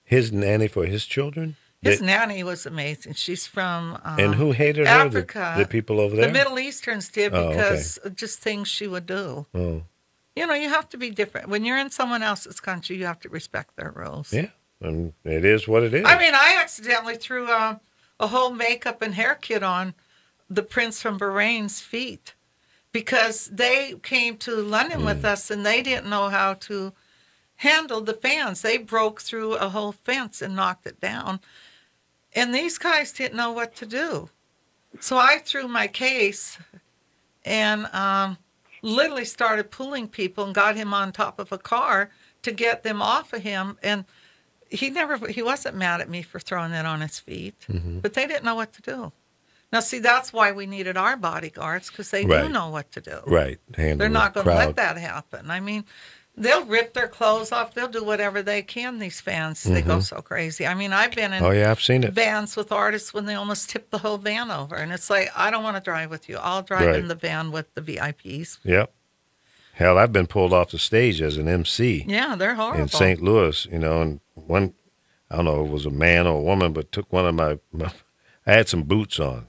His nanny for his children? His nanny was amazing. She's from And who hated her? Africa. The people over there? The Middle Easterns did Oh, okay. because of just things she would do. Oh. You know, you have to be different. When you're in someone else's country, you have to respect their rules. Yeah. And it is what it is. I mean, I accidentally threw a whole makeup and hair kit on the prince from Bahrain's feet because they came to London with us and they didn't know how to handle the fans. They broke through a whole fence and knocked it down. And these guys didn't know what to do. So I threw my case and literally started pulling people and got him on top of a car to get them off of him. And he wasn't mad at me for throwing that on his feet, but they didn't know what to do. Now, see, that's why we needed our bodyguards, because they do Right. know what to do. Right. Handle They're not the going to let crowd. that happen. I mean, they'll rip their clothes off. They'll do whatever they can, these fans. They go so crazy. I mean, I've been in Oh, yeah, I've seen it. vans with artists when they almost tip the whole van over. And it's like, I don't want to drive with you. I'll drive Right. in the van with the VIPs. Yep. Hell, I've been pulled off the stage as an MC Yeah, they're horrible. in St. Louis, you know, and one, I don't know if it was a man or a woman, but took one of my I had some boots on.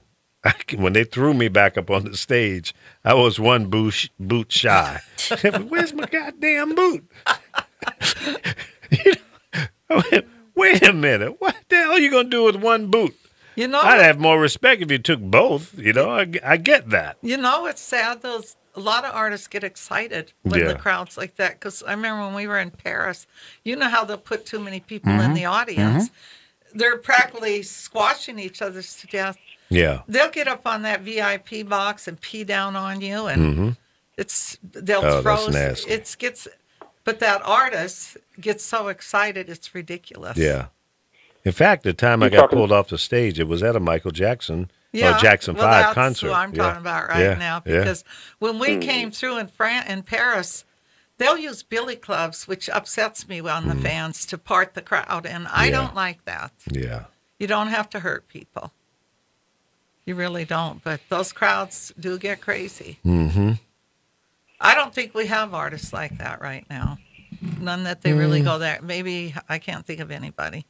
When they threw me back up on the stage, I was one boot shy. Where's my goddamn boot? You know, I went, wait a minute. What the hell are you going to do with one boot? You know, I'd have more respect if you took both. You know, I get that. you know, it's sad. A lot of artists get excited when Yeah. the crowd's like that. Because I remember when we were in Paris, you know how they'll put too many people in the audience. They're practically squashing each other to death. Yeah. They'll get up on that VIP box and pee down on you, and they'll throw. that's nasty. But that artist gets so excited, it's ridiculous. Yeah. In fact, the time I got pulled off the stage, it was at a Michael Jackson or Jackson 5 that's concert. who I'm Yeah. talking about right Yeah. now. Yeah. Because when we came through in Paris, they'll use billy clubs, which upsets me on the fans, to part the crowd, and I Yeah. don't like that. Yeah. You don't have to hurt people. You really don't. But those crowds do get crazy. Mm-hmm. I don't think we have artists like that right now. None that they really go there. Maybe I can't think of anybody.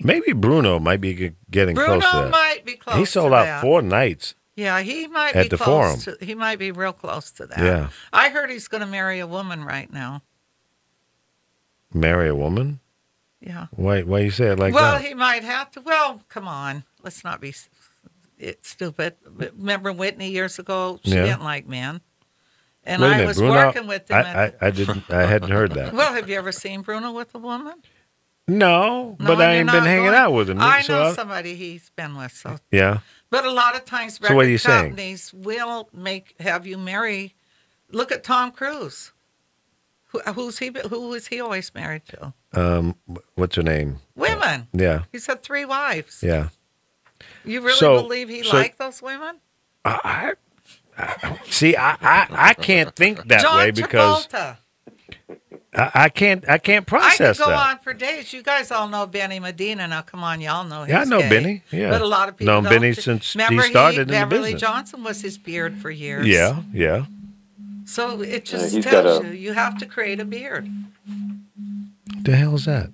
Maybe Bruno might be getting close to Bruno that. might be close. He sold to out that. 4 nights. Yeah, he might at be the close. Forum. He might be real close to that. Yeah. I heard he's going to marry a woman right now. Marry a woman? Yeah. Why you say it like well, that? he might have to. Well, come on. Let's not be stupid. Remember Whitney years ago? She Yeah. didn't like men. And Wait a I minute, was Bruno, working with him. I hadn't heard that. Well, have you ever seen Bruno with a woman? No, No, but I you're ain't been not hanging going- out with him. I so know somebody he's been with. So, yeah. but a lot of times So what are you record saying? companies will have you marry. Look at Tom Cruise. Who is he always married to? What's her name? Women. Yeah. He's had 3 wives. Yeah. You really So- believe he so- liked those women? See, I can't think that John way because Travolta. I can't I could process go that. on for days. You guys all know Benny Medina. Now, come on, y'all know him. Yeah, I know Benny. Yeah. But a lot of people Known don't. Benny since he Remember started in the Beverly business. Johnson was his beard for years. Yeah, yeah. So it just he's tells got you have to create a beard. The hell is that?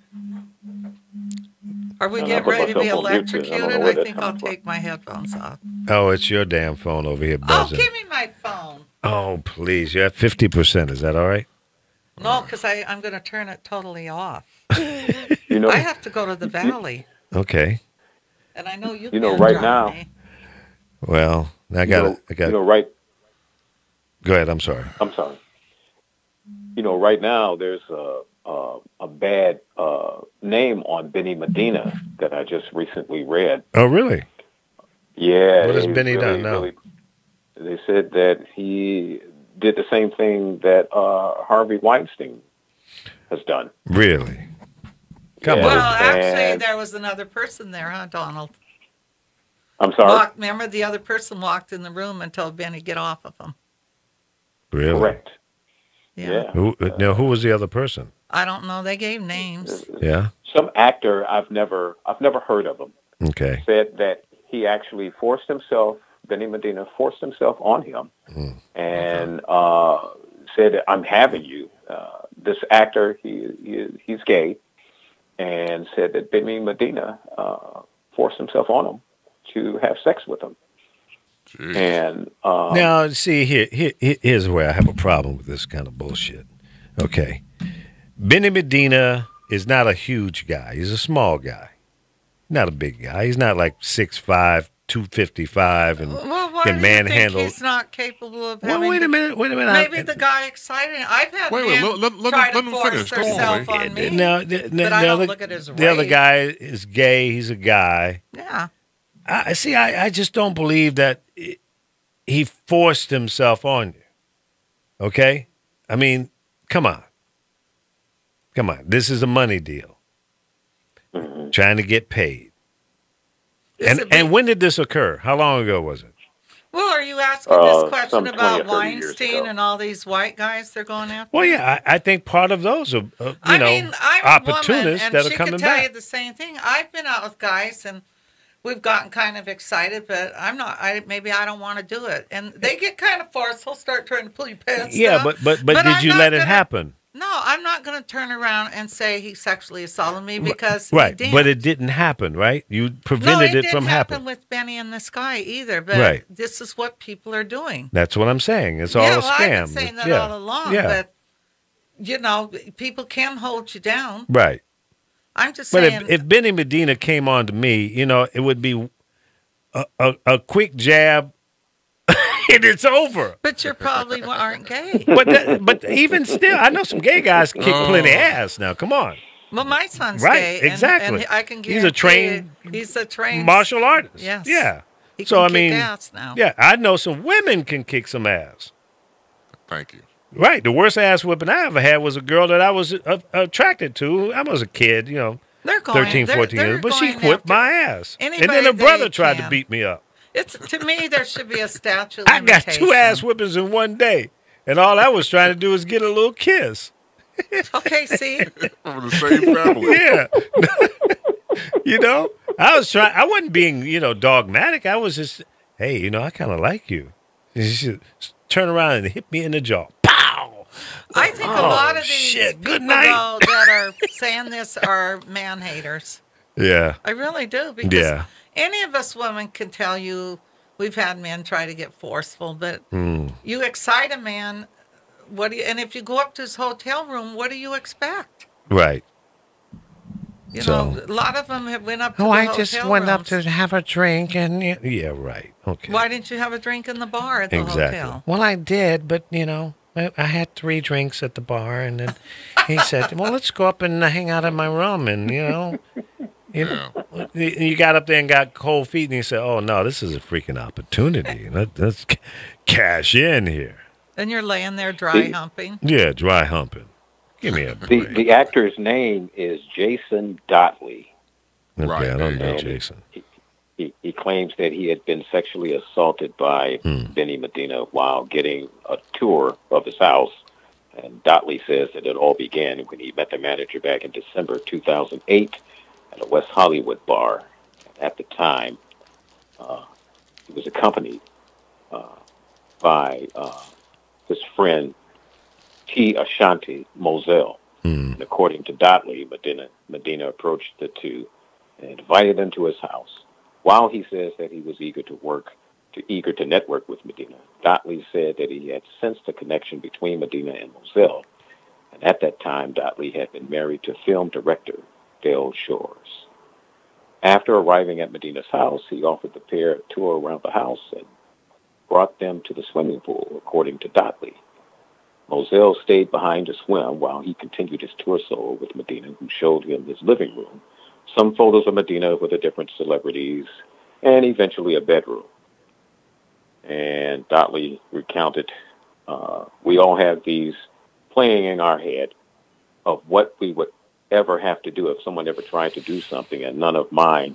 Are we I getting put ready to be myself on mute, too. I don't electrocuted? know where I that's think I'll coming from. take my headphones off. Oh, it's your damn phone over here Oh, buzzing. give me my phone. Oh, please. You're at 50%. Is that all right? No, because I'm going to turn it totally off. You know, I have to go to the valley, Okay. and I know you. You know, can't right drive now- me. Well, I you got know, it. I got you know, right. Go ahead. I'm sorry. I'm sorry. You know, right now there's a bad name on Benny Medina that I just recently read. Oh, really? Yeah. What has they Benny done now? They said that he did the same thing that Harvey Weinstein has done. Really? Come Yeah. on. Well, actually, And- there was another person there, huh, Donald? I'm sorry. Remember, the other person walked in the room and told Benny, get off of him. Really? Correct. Yeah. Who was the other person? I don't know. They gave names. Yeah. Some actor I've never heard of him Okay. said that he actually Benny Medina forced himself on him and said, "I'm having you." This actor, he's gay, and said that Benny Medina forced himself on him to have sex with him. Jeez. And Now, see, here's where I have a problem with this kind of bullshit. Okay. Benny Medina is not a huge guy. He's a small guy. Not a big guy. He's not like 6'5", 255, and Well, why can do you manhandle. think he's not capable of Well, having... wait a minute. Maybe the guy excited. I've had Wait, men let try to him force finish. Go on, themselves wait. on me. Now, But I don't look at his the other race. guy is gay. He's a guy. Yeah. I just don't believe that he forced himself on you. Okay? I mean, come on. Come on. This is a money deal. Trying to get paid. And when did this occur? How long ago was it? Well, are you asking this question some 20 about or 30 years Weinstein ago. and all these white guys they're going after? Well, yeah, I think part of those are, I mean, I'm opportunists a woman, that and are she coming could tell you back. the same thing. I've been out with guys, and we've gotten kind of excited, but I'm not. Maybe I don't want to do it, and they get kind of forceful, start trying to pull your pants Yeah, down. but did I'm you not let it gonna- happen? No, I'm not going to turn around and say he sexually assaulted me because Right, he didn't. but it didn't happen, right? You no, prevented it it didn't from happen happening. with Benny and this guy either. But Right. this is what people are doing. That's what I'm saying. It's all yeah, a well, scam. I've been saying that Yeah. all along. Yeah. But you know, people can hold you down. Right. I'm just But saying. if Benny Medina came on to me, it would be a quick jab, and it's over. But you probably aren't gay. But even still, I know some gay guys kick plenty ass. Now, come on, Well, my son's Right, gay. exactly. And I can He's a guarantee he's a trained martial artist. Yes. Yeah. He So can I mean, kick ass now. yeah, I know some women can kick some ass. Thank you. Right. The worst ass whipping I ever had was a girl that I was attracted to. I was a kid, They're going 13, 14 they're years, but she going whipped after my ass. And anybody then her brother they tried to can. beat me up. It's to me there should be a statute of I got limitation. 2 ass whippings in one day, and all I was trying to do was get a little kiss. Okay, see, From the same family. Yeah. You know, I was trying. I wasn't being, dogmatic. I was just, hey, I kind of like you. You should turn around and hit me in the jaw. Pow! I think a lot of these shit. Good people night. though, that are saying this are man haters. Yeah. I really do, because any of us women can tell you we've had men try to get forceful, but you excite a man. And if you go up to his hotel room, what do you expect? Right. You know, a lot of them have went up to the I hotel just went up rooms. to have a drink and yeah, right. Okay. Why didn't you have a drink in the bar at the hotel? Well, I did, but I had 3 drinks at the bar, and then he said, "Well, let's go up and hang out in my room." And you got up there and got cold feet, and he said, "Oh no, this is a freaking opportunity. Let's cash in here." And you're laying there dry humping. Yeah, dry humping. Give me a break. The actor's name is Jason Dotley. Okay, Right, I don't there you know go. Jason. He claims that he had been sexually assaulted by Benny Medina while getting a tour of his house. And Dotley says that it all began when he met the manager back in December 2008 at a West Hollywood bar. At the time, he was accompanied by his friend T. Ashanti Moselle. And according to Dotley, Medina approached the two and invited them to his house. While he says that he was eager to network with Medina, Dotley said that he had sensed a connection between Medina and Moselle. And at that time, Dotley had been married to film director Dale Shores. After arriving at Medina's house, he offered the pair a tour around the house and brought them to the swimming pool, according to Dotley. Moselle stayed behind to swim while he continued his tour solo with Medina, who showed him his living room, some photos of Medina with the different celebrities, and eventually a bedroom. And Dotley recounted, we all have these playing in our head of what we would ever have to do if someone ever tried to do something, and none of my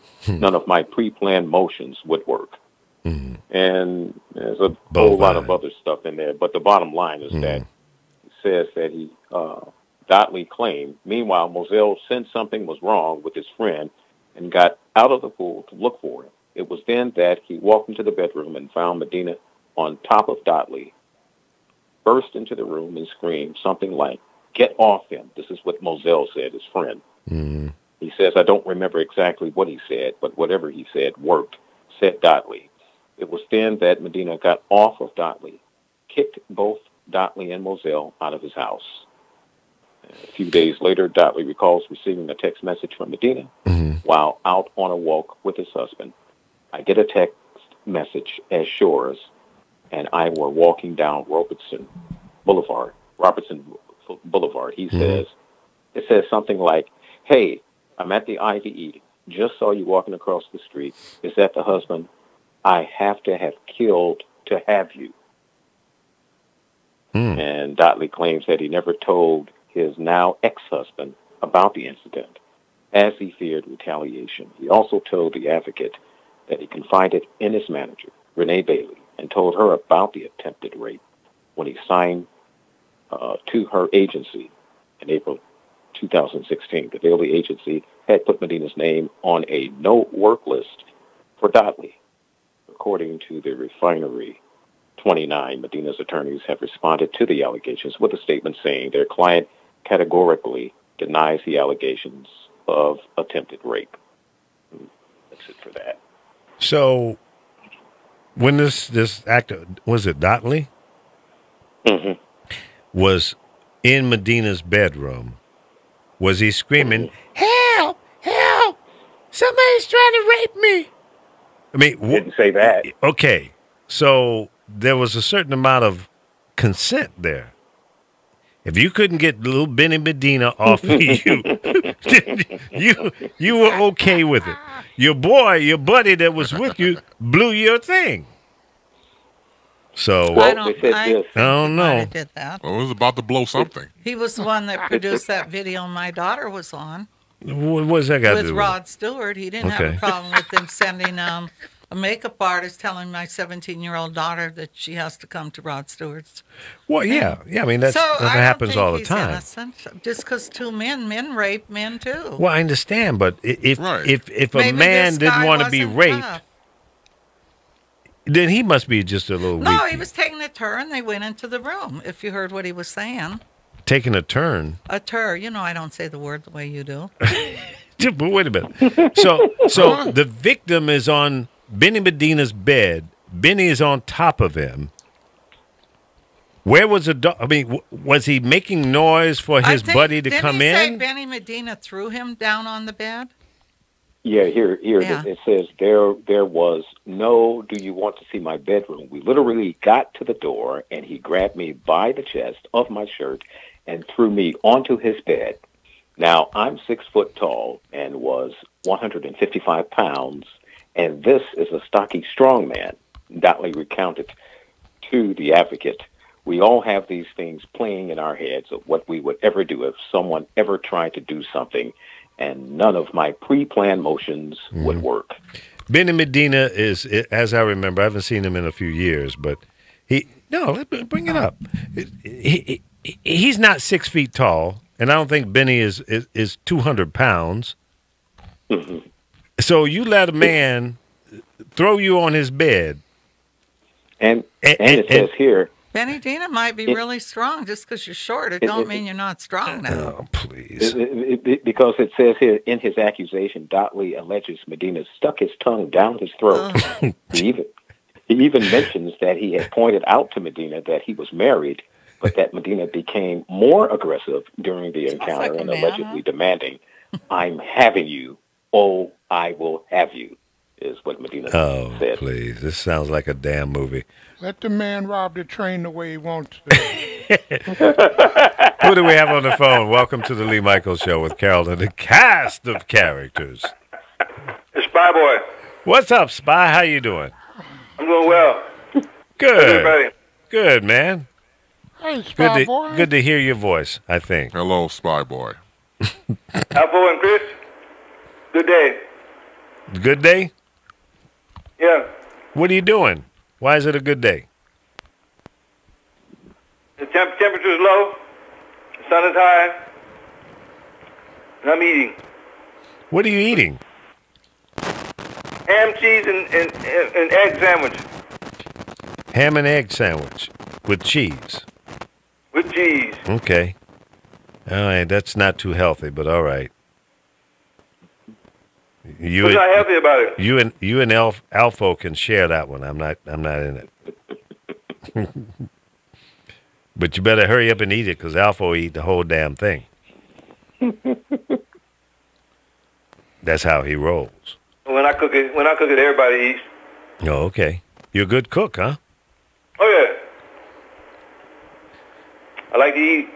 pre-planned motions would work. And there's a whole lot of other stuff in there, but the bottom line is that he says that Dotley claimed, meanwhile, Moselle sensed something was wrong with his friend and got out of the pool to look for him. It was then that he walked into the bedroom and found Medina on top of Dotley, burst into the room and screamed something like, "Get off him." This is what Moselle said, his friend. He says, I don't remember exactly what he said, but whatever he said worked, said Dotley. It was then that Medina got off of Dotley, kicked both Dotley and Moselle out of his house. A few days later, Dotley recalls receiving a text message from Medina while out on a walk with his husband. I get a text message as Shores and I were walking down Robertson Boulevard. He says, it says something like, "Hey, I'm at the Ivy Eating. Just saw you walking across the street. Is that the husband I have to have killed to have you?" And Dotley claims that he never told his now ex-husband about the incident, as he feared retaliation. He also told the advocate that he confided in his manager, Renee Bailey, and told her about the attempted rape when he signed to her agency in April 2016. The Bailey agency had put Medina's name on a no-work list for Dotley. According to the Refinery 29, Medina's attorneys have responded to the allegations with a statement saying their client categorically denies the allegations of attempted rape. That's it for that. So, when this actor, was it Dotley? Was in Medina's bedroom, was he screaming, "Help! Help! Somebody's trying to rape me"? I mean, Didn't say that. Okay, so there was a certain amount of consent there. If you couldn't get little Benny Medina off of you, you were okay with it. Your buddy that was with you, blew your thing. So I don't I don't know. He did that. Well, it was about to blow something. He was the one that produced that video my daughter was on. What's that got to With do Rod Stewart. He didn't have Okay. a problem with them sending a makeup artist telling my 17-year-old daughter that she has to come to Rod Stewart's. Well, yeah. I mean, that I don't happens think all the he's time. Innocent. Just because two men rape men too. Well, I understand, but if Right. if a Maybe man this didn't guy want to be wasn't raped, tough. then he must be just a little No, weak. he was taking a turn. They went into the room. If you heard what he was saying, Taking a turn. a turn. You know, I don't say the word the way you do. But wait a minute. So the victim is on Benny Medina's bed. Benny is on top of him. Where was the dog? I mean, was he making noise for his buddy to come didn't he say in? Benny Medina threw him down on the bed? Yeah, here Yeah. it says there was no, do you want to see my bedroom? We literally got to the door and he grabbed me by the chest of my shirt and threw me onto his bed. Now, I'm 6 foot tall and was 155 pounds, and this is a stocky, strong man, Dotley recounted to the advocate. We all have these things playing in our heads of what we would ever do if someone ever tried to do something, and none of my pre-planned motions would work. Benny Medina is, as I remember, I haven't seen him in a few years, but bring it up. He's not 6 feet tall, and I don't think Benny is 200 pounds. Mm-hmm. So you let a man throw you on his bed. And it says here, Benny Medina might be really strong. Just because you're short, it don't mean you're not strong now. Oh, please. Because it says here in his accusation, Dotley alleges Medina stuck his tongue down his throat. He even mentions that he had pointed out to Medina that he was married, but that Medina became more aggressive during the encounter and allegedly demanding, "I'm having you. Oh, I will have you," is what Medina said. Oh, please. This sounds like a damn movie. Let the man rob the train the way he wants to. Who do we have on the phone? Welcome to the Lee Michaels Show with Carol and the cast of characters. It's Spy Boy. What's up, Spy? How you doing? I'm doing well. Good. How's everybody? Good, man. Hey, Spy Boy. Good to hear your voice, I think. Hello, Spy Boy. Alpha and Chris, good day. Good day? Yeah, What are you doing? Why is it a good day? the temperature is low, the sun is high, and I'm eating. What are you eating? Ham, cheese, and egg sandwich Ham and egg sandwich with cheese. with cheese. Okay. All right, that's not too healthy, but all right. What's not healthy about it? You and Alpha can share that one. I'm not in it. But you better hurry up and eat it, because Alpha will eat the whole damn thing. That's how he rolls. When I cook it, everybody eats. Oh, okay. You're a good cook, huh? Oh yeah, I like to eat.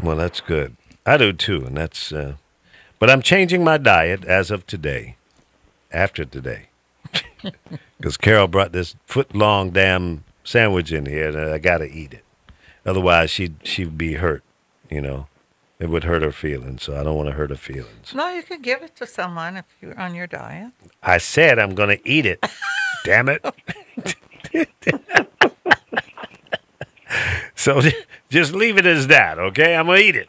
Well, that's good. I do too, and that's. But I'm changing my diet as of today. After today, because Carol brought this foot-long damn sandwich in here, and I got to eat it. Otherwise, she'd be hurt. You know, it would hurt her feelings. So I don't want to hurt her feelings. No, you could give it to someone if you're on your diet. I said I'm going to eat it. Damn it. So just leave it as that, okay? I'm going to eat it.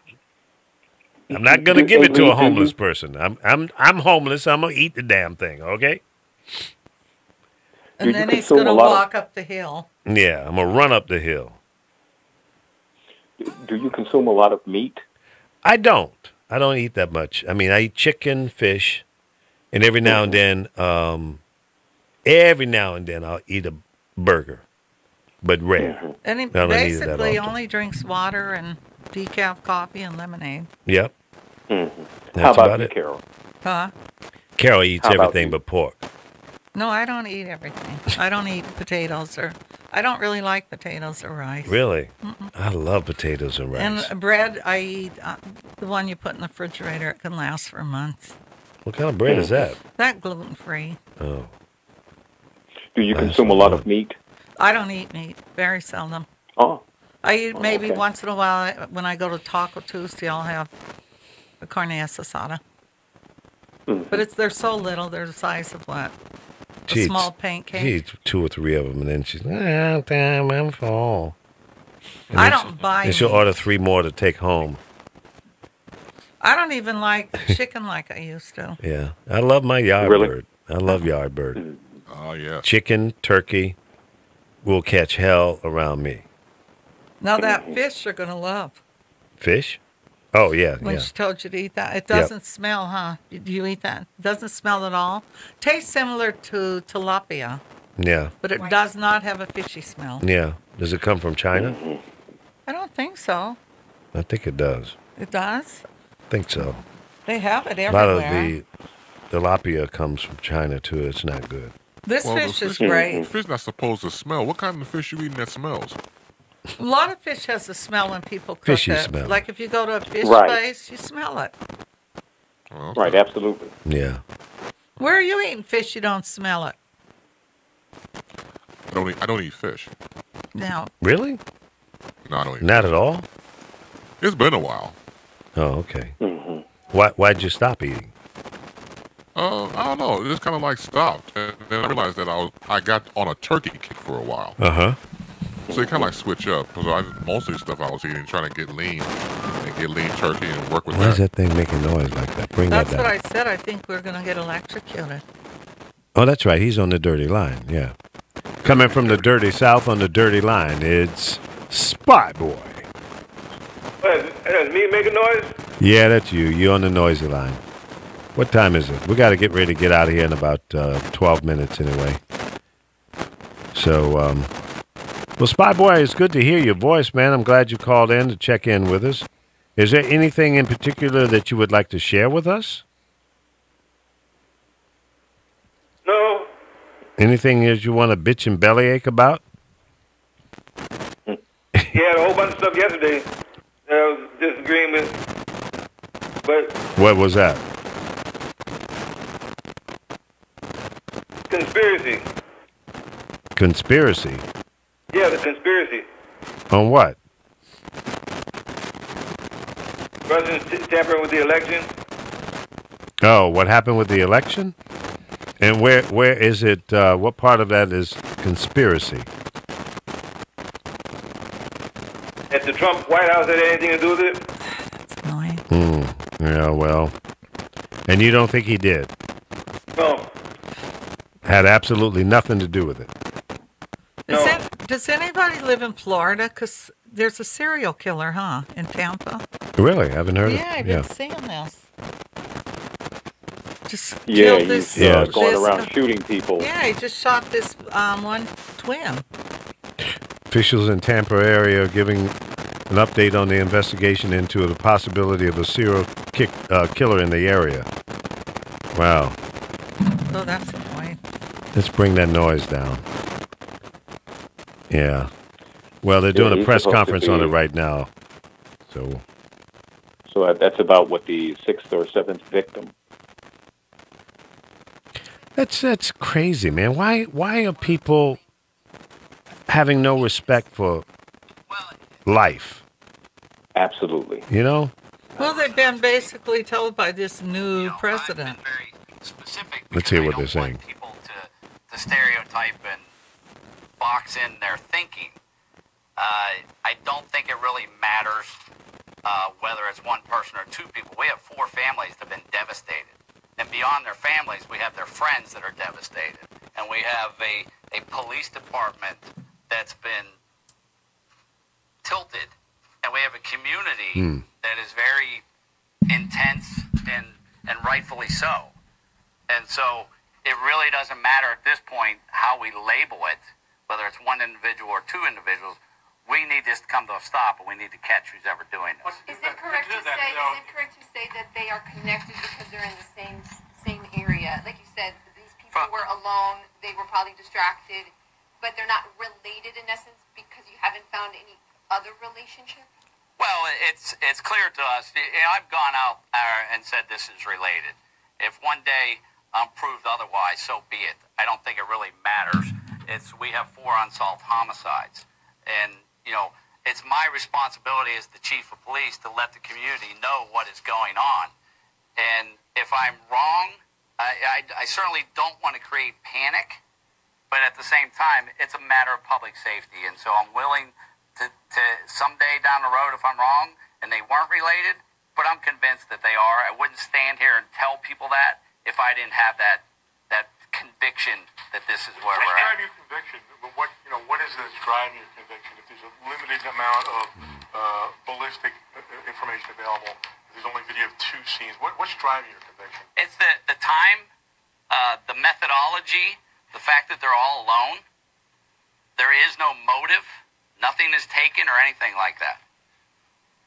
I'm not going to give it to a homeless person. I'm homeless. I'm going to eat the damn thing, okay? And then he's going to walk up the hill. Yeah, I'm going to run up the hill. Do you consume a lot of meat? I don't eat that much. I mean, I eat chicken, fish, and every now and then I'll eat a burger, but rare. And he basically only drinks water and decaf coffee and lemonade. Yep. Mm-hmm. How about you, Carol? Huh? Carol eats everything but pork. No, I don't eat everything. I don't eat potatoes I don't really like potatoes or rice. Really? Mm-mm. I love potatoes and rice. And bread, I eat the one you put in the refrigerator. It can last for months. What kind of bread is that? That gluten-free. Oh. Do you consume a lot of meat? I don't eat meat. Very seldom. Oh. I eat maybe once in a while. When I go to Taco Tuesday, I'll have a carne asada. Mm-hmm. But they're so little. They're the size of what? A small pancake. She eats 2 or 3 of them, and then she's, damn, I'm full. And I then don't buy And she'll meat. order 3 more to take home. I don't even like chicken like I used to. Yeah. I love my yard Really? bird. I love yard bird. Oh, yeah. Chicken, turkey will catch hell around me. Now that fish you're going to love. Fish? Oh, yeah, When yeah. she told you to eat that. It doesn't smell, huh? Do you eat that? It doesn't smell at all. Tastes similar to tilapia, Yeah, but it does not have a fishy smell. yeah. Does it come from China? I don't think so. I think it does. It does? I think so. They have it A lot everywhere. of the tilapia comes from China, too. It's not good. This Well, fish the is great. Fish not supposed to smell. What kind of fish you eating that smells? A lot of fish has a smell when people cook Fishy it. smell. Like if you go to a fish Right. place, you smell it. Oh, Right, absolutely. Yeah. Where are you eating fish you don't smell it? I don't eat fish. Now, Really? No, I don't eat. Not at all? It's been a while. Oh, okay. Hmm. Why'd you stop eating? I don't know. It just kind of like stopped, and then I realized that I got on a turkey kick for a while. Uh-huh. So you kind of like switch up. Because most of the stuff I was eating, trying to get lean and get lean turkey and work with Why is that. that thing making noise like that? Bring that's that what down. I said. I think we're going to get electrocuted. Oh, that's right. He's on the dirty line. Yeah. Coming from the dirty south on the dirty line, it's Spy Boy. Is me making noise? Yeah, that's you. You're on the noisy line. What time is it? We got to get ready to get out of here in about 12 minutes anyway. So, well, Spy Boy, it's good to hear your voice, man. I'm glad you called in to check in with us. Is there anything in particular that you would like to share with us? No. Anything that you want to bitch and bellyache about? He had a whole bunch of stuff yesterday. There was disagreement. But What was that? conspiracy. Conspiracy? Yeah, the conspiracy. On what? President tampering with the election. Oh, what happened with the election? And where is it, what part of that is conspiracy? At the Trump White House had anything to do with it? That's annoying. Yeah, well, and you don't think he did? No. Had absolutely nothing to do with it. Does anybody live in Florida? Because there's a serial killer, huh, in Tampa? Really? Haven't heard Yeah, of I've it? been seeing this. Just Yeah, killed he's this. Yeah. going this around guy. shooting people. Yeah, he just shot this one twin. Officials in Tampa area are giving an update on the investigation into the possibility of a serial killer in the area. Wow. So that's annoying. Let's bring that noise down. Yeah. Well, they're doing a he's press supposed to conference on it be- right now. So, So that's about what, the 6th or 7th victim. that's crazy, man. Why are people having no respect for life? Absolutely. You know? Well, they've been basically told by this new president. Let's hear what they're saying. People to stereotype and box in their thinking. I don't think it really matters whether it's one person or 2 people. We have 4 families that have been devastated. And beyond their families, we have their friends that are devastated. And we have a police department that's been tilted. And we have a community that is very intense and rightfully so. And so it really doesn't matter at this point how we label it, whether it's one individual or 2 individuals. We need this to come to a stop, and we need to catch who's ever doing this. Is it correct to say that they are connected because they're in the same area? Like you said, these people were alone, they were probably distracted, but they're not related in essence because you haven't found any other relationship? Well, it's clear to us. I've gone out and said this is related. If one day I'm proved otherwise, so be it. I don't think it really matters. We have 4 unsolved homicides, and it's my responsibility as the chief of police to let the community know what is going on. And if I'm wrong, I certainly don't want to create panic, but at the same time, it's a matter of public safety. And so I'm willing to someday down the road, if I'm wrong and they weren't related, but I'm convinced that they are. I wouldn't stand here and tell people that if I didn't have that conviction that this is where we're at. Your conviction? What is that's driving your conviction? If there's a limited amount of ballistic information available, if there's only video of 2 scenes, what's driving your conviction? It's the time, the methodology, the fact that they're all alone. There is no motive. Nothing is taken or anything like that.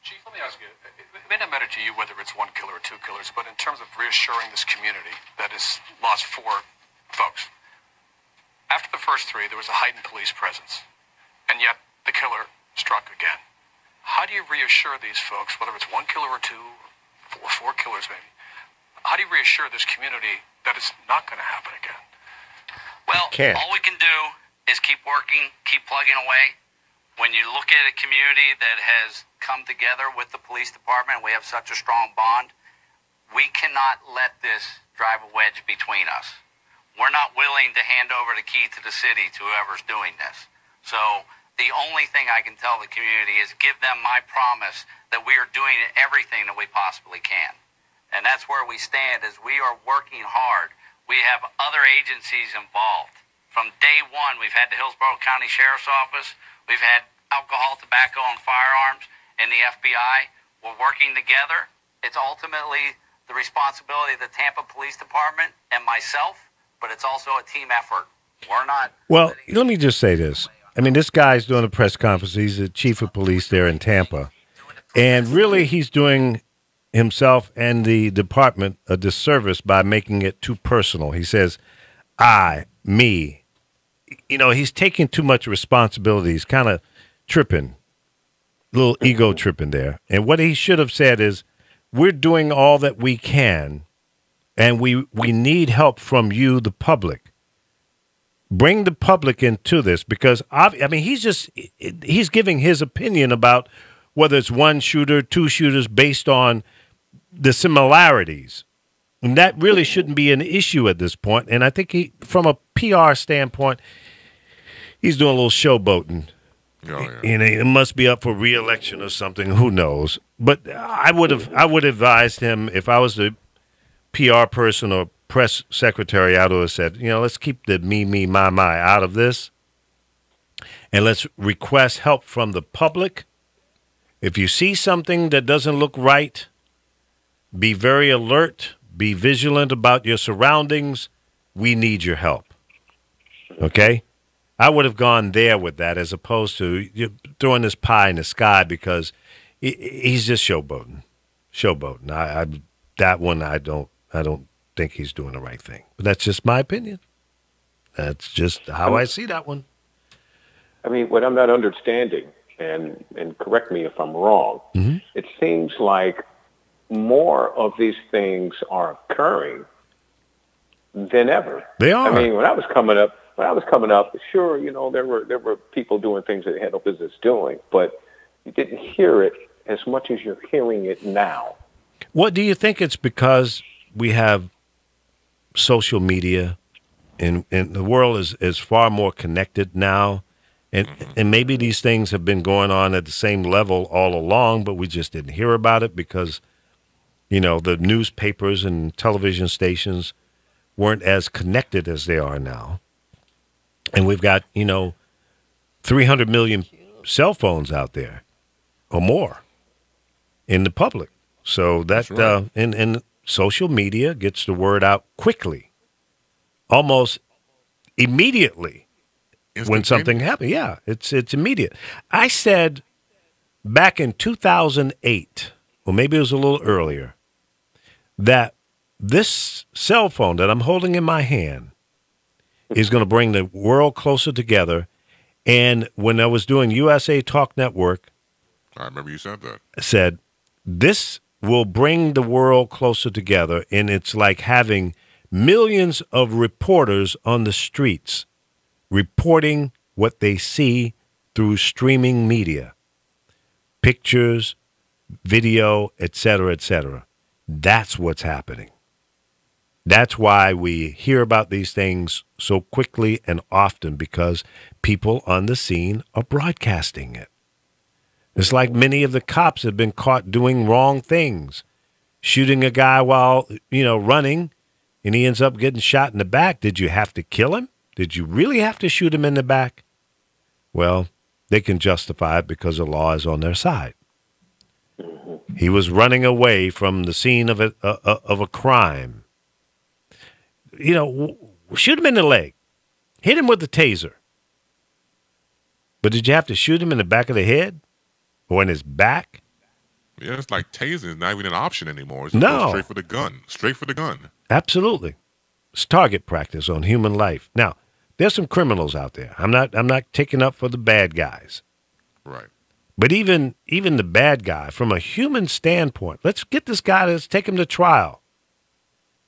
Chief, let me ask you, it may not matter to you whether it's 1 killer or 2 killers, but in terms of reassuring this community that has lost 4 folks, after the first 3, there was a heightened police presence, and yet the killer struck again. How do you reassure these folks, whether it's 1 killer or 2, or 4 killers maybe, how do you reassure this community that it's not going to happen again? Well, all we can do is keep working, keep plugging away. When you look at a community that has come together with the police department, we have such a strong bond, we cannot let this drive a wedge between us. We're not willing to hand over the key to the city to whoever's doing this. So the only thing I can tell the community is give them my promise that we are doing everything that we possibly can. And that's where we stand, is we are working hard. We have other agencies involved. From day one, we've had the Hillsborough County Sheriff's Office. We've had alcohol, tobacco, and firearms and the FBI. We're working together. It's ultimately the responsibility of the Tampa Police Department and myself, but it's also a team effort. We're not... Well, let me just say this. I mean, this guy's doing a press conference. He's the chief of police there in Tampa. And really, he's doing himself and the department a disservice by making it too personal. He says, I, me. He's taking too much responsibility. He's kind of tripping, a little ego tripping there. And what he should have said is, we're doing all that we can, and we need help from you, the public. Bring the public into this, because, he's giving his opinion about whether it's 1 shooter, 2 shooters, based on the similarities. And that really shouldn't be an issue at this point. And I think from a PR standpoint, he's doing a little showboating. Oh, yeah. It must be up for re-election or something. Who knows? But I would advise him, if I was the PR person or press secretary, I would have said, let's keep the me, my out of this, and let's request help from the public. If you see something that doesn't look right, be very alert, be vigilant about your surroundings. We need your help. Okay? I would have gone there with that, as opposed to throwing this pie in the sky, because he's just showboating. That one, I don't think he's doing the right thing. But that's just my opinion. That's just how I see that one. I mean, what I'm not understanding, and correct me if I'm wrong, it seems like more of these things are occurring than ever. They are. I mean, when I was coming up, sure, there were people doing things that they had no business doing, but you didn't hear it as much as you're hearing it now. What do you think? It's because we have social media, and the world is far more connected now, and maybe these things have been going on at the same level all along, but we just didn't hear about it because, the newspapers and television stations weren't as connected as they are now. And we've got, 300 million cell phones out there or more in the public. So that, right. And social media gets the word out quickly, almost immediately when something happens. Yeah, it's immediate. I said back in 2008, or maybe it was a little earlier, that this cell phone that I'm holding in my hand is going to bring the world closer together. And when I was doing USA Talk Network, I remember you said that. I said, this will bring the world closer together, and it's like having millions of reporters on the streets reporting what they see through streaming media, pictures, video, et cetera, et cetera. That's what's happening. That's why we hear about these things so quickly and often, because people on the scene are broadcasting it. It's like many of the cops have been caught doing wrong things, shooting a guy while, running, and he ends up getting shot in the back. Did you have to kill him? Did you really have to shoot him in the back? Well, they can justify it because the law is on their side. He was running away from the scene of a crime. Shoot him in the leg. Hit him with the taser. But did you have to shoot him in the back of the head? Or in his back? Yeah, it's like tasing is not even an option anymore. It's No. straight for the gun. Straight for the gun. Absolutely. It's target practice on human life. Now, there's some criminals out there. I'm not taking up for the bad guys. Right. But even the bad guy, from a human standpoint, let's get this guy, let's take him to trial.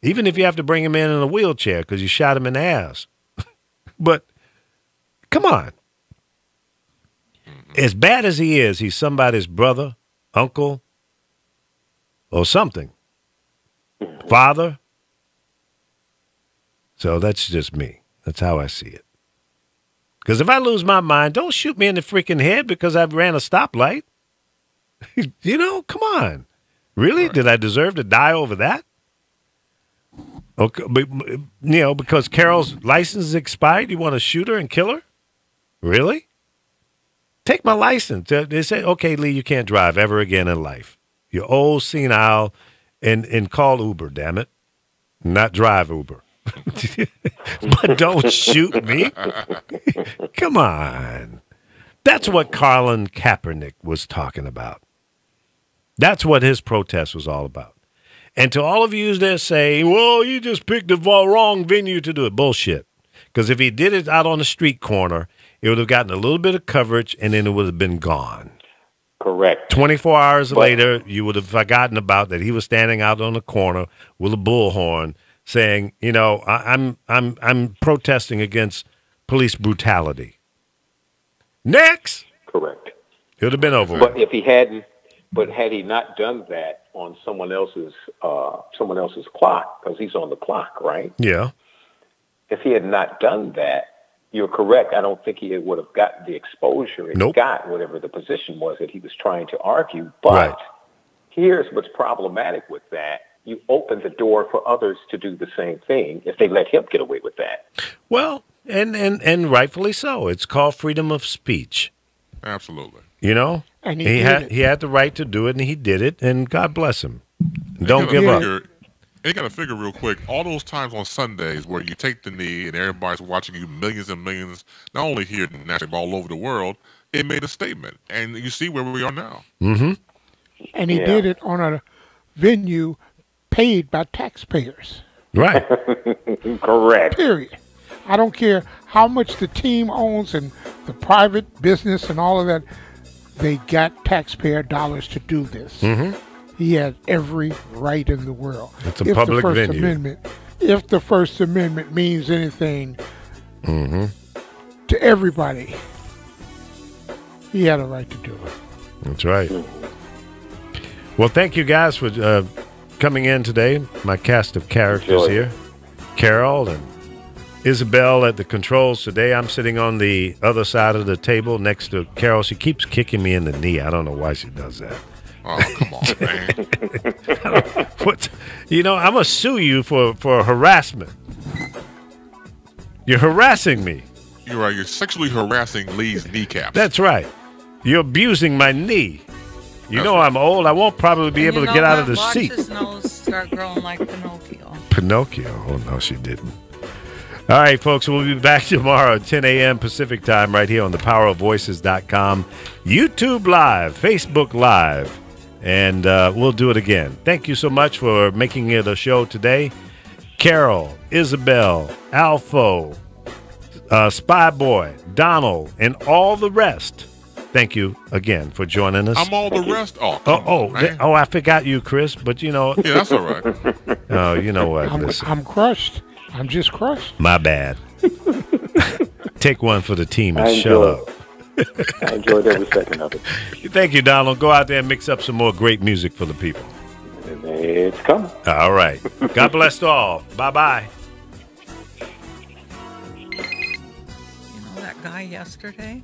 Even if you have to bring him in a wheelchair because you shot him in the ass. But, come on. As bad as he is, he's somebody's brother, uncle, or something. Father. So that's just me. That's how I see it. Because if I lose my mind, don't shoot me in the freaking head because I ran a stoplight. Come on. Really? Right. Did I deserve to die over that? Okay, but, because Carol's license is expired, you want to shoot her and kill her? Really? Take my license. They say, okay, Lee, you can't drive ever again in life. You're old, senile, and call Uber, damn it. Not drive Uber. But don't shoot me. Come on. That's what Colin Kaepernick was talking about. That's what his protest was all about. And to all of you that say, well, you just picked the wrong venue to do it. Bullshit. Because if he did it out on the street corner, it would have gotten a little bit of coverage, and then it would have been gone. Correct. 24 hours later, you would have forgotten about that he was standing out on the corner with a bullhorn saying, I'm protesting against police brutality. Next. Correct. It would have been over. But if he hadn't, had he not done that on someone else's clock, because he's on the clock, right? Yeah. If he had not done that, you're correct. I don't think he would have gotten the exposure he got, whatever the position was that he was trying to argue. But here's what's problematic with that. You open the door for others to do the same thing if they let him get away with that. Well, and rightfully so. It's called freedom of speech. Absolutely. And he had the right to do it, and he did it, and God bless him. Don't give up. You got to figure real quick, all those times on Sundays where you take the knee and everybody's watching you, millions and millions, not only here in Nashville, but all over the world, it made a statement. And you see where we are now. Mm-hmm. And he did it on a venue paid by taxpayers. Right. Correct. Period. I don't care how much the team owns and the private business and all of that. They got taxpayer dollars to do this. Mm-hmm. He had every right in the world. It's a public venue. If the First Amendment means anything to everybody, he had a right to do it. That's right. Well, thank you guys for coming in today. My cast of characters here. Carol and Isabel at the controls today. I'm sitting on the other side of the table next to Carol. She keeps kicking me in the knee. I don't know why she does that. Oh, come on, man. I'm going to sue you for harassment. You're harassing me. You're right. You're sexually harassing Lee's kneecaps. That's right. You're abusing my knee. I'm old. I won't probably be able to get out of the seat. Watch his nose start growing like Pinocchio. Pinocchio? Oh, no, she didn't. All right, folks, we'll be back tomorrow at 10 a.m. Pacific time right here on thepowerofvoices.com, YouTube Live, Facebook Live, and we'll do it again. Thank you so much for making it a show today. Carol, Isabel, Alfo, Spy Boy, Donald, and all the rest. Thank you again for joining us. I'm all the rest. I forgot you, Chris, but Yeah, that's all right. Oh, you know what? I'm crushed. I'm just crushed. My bad. Take one for the team and shut up. I enjoyed every second of it. Thank you, Donald. Go out there and mix up some more great music for the people. Amen. It's coming. All right. God bless all. Bye-bye. You know that guy yesterday?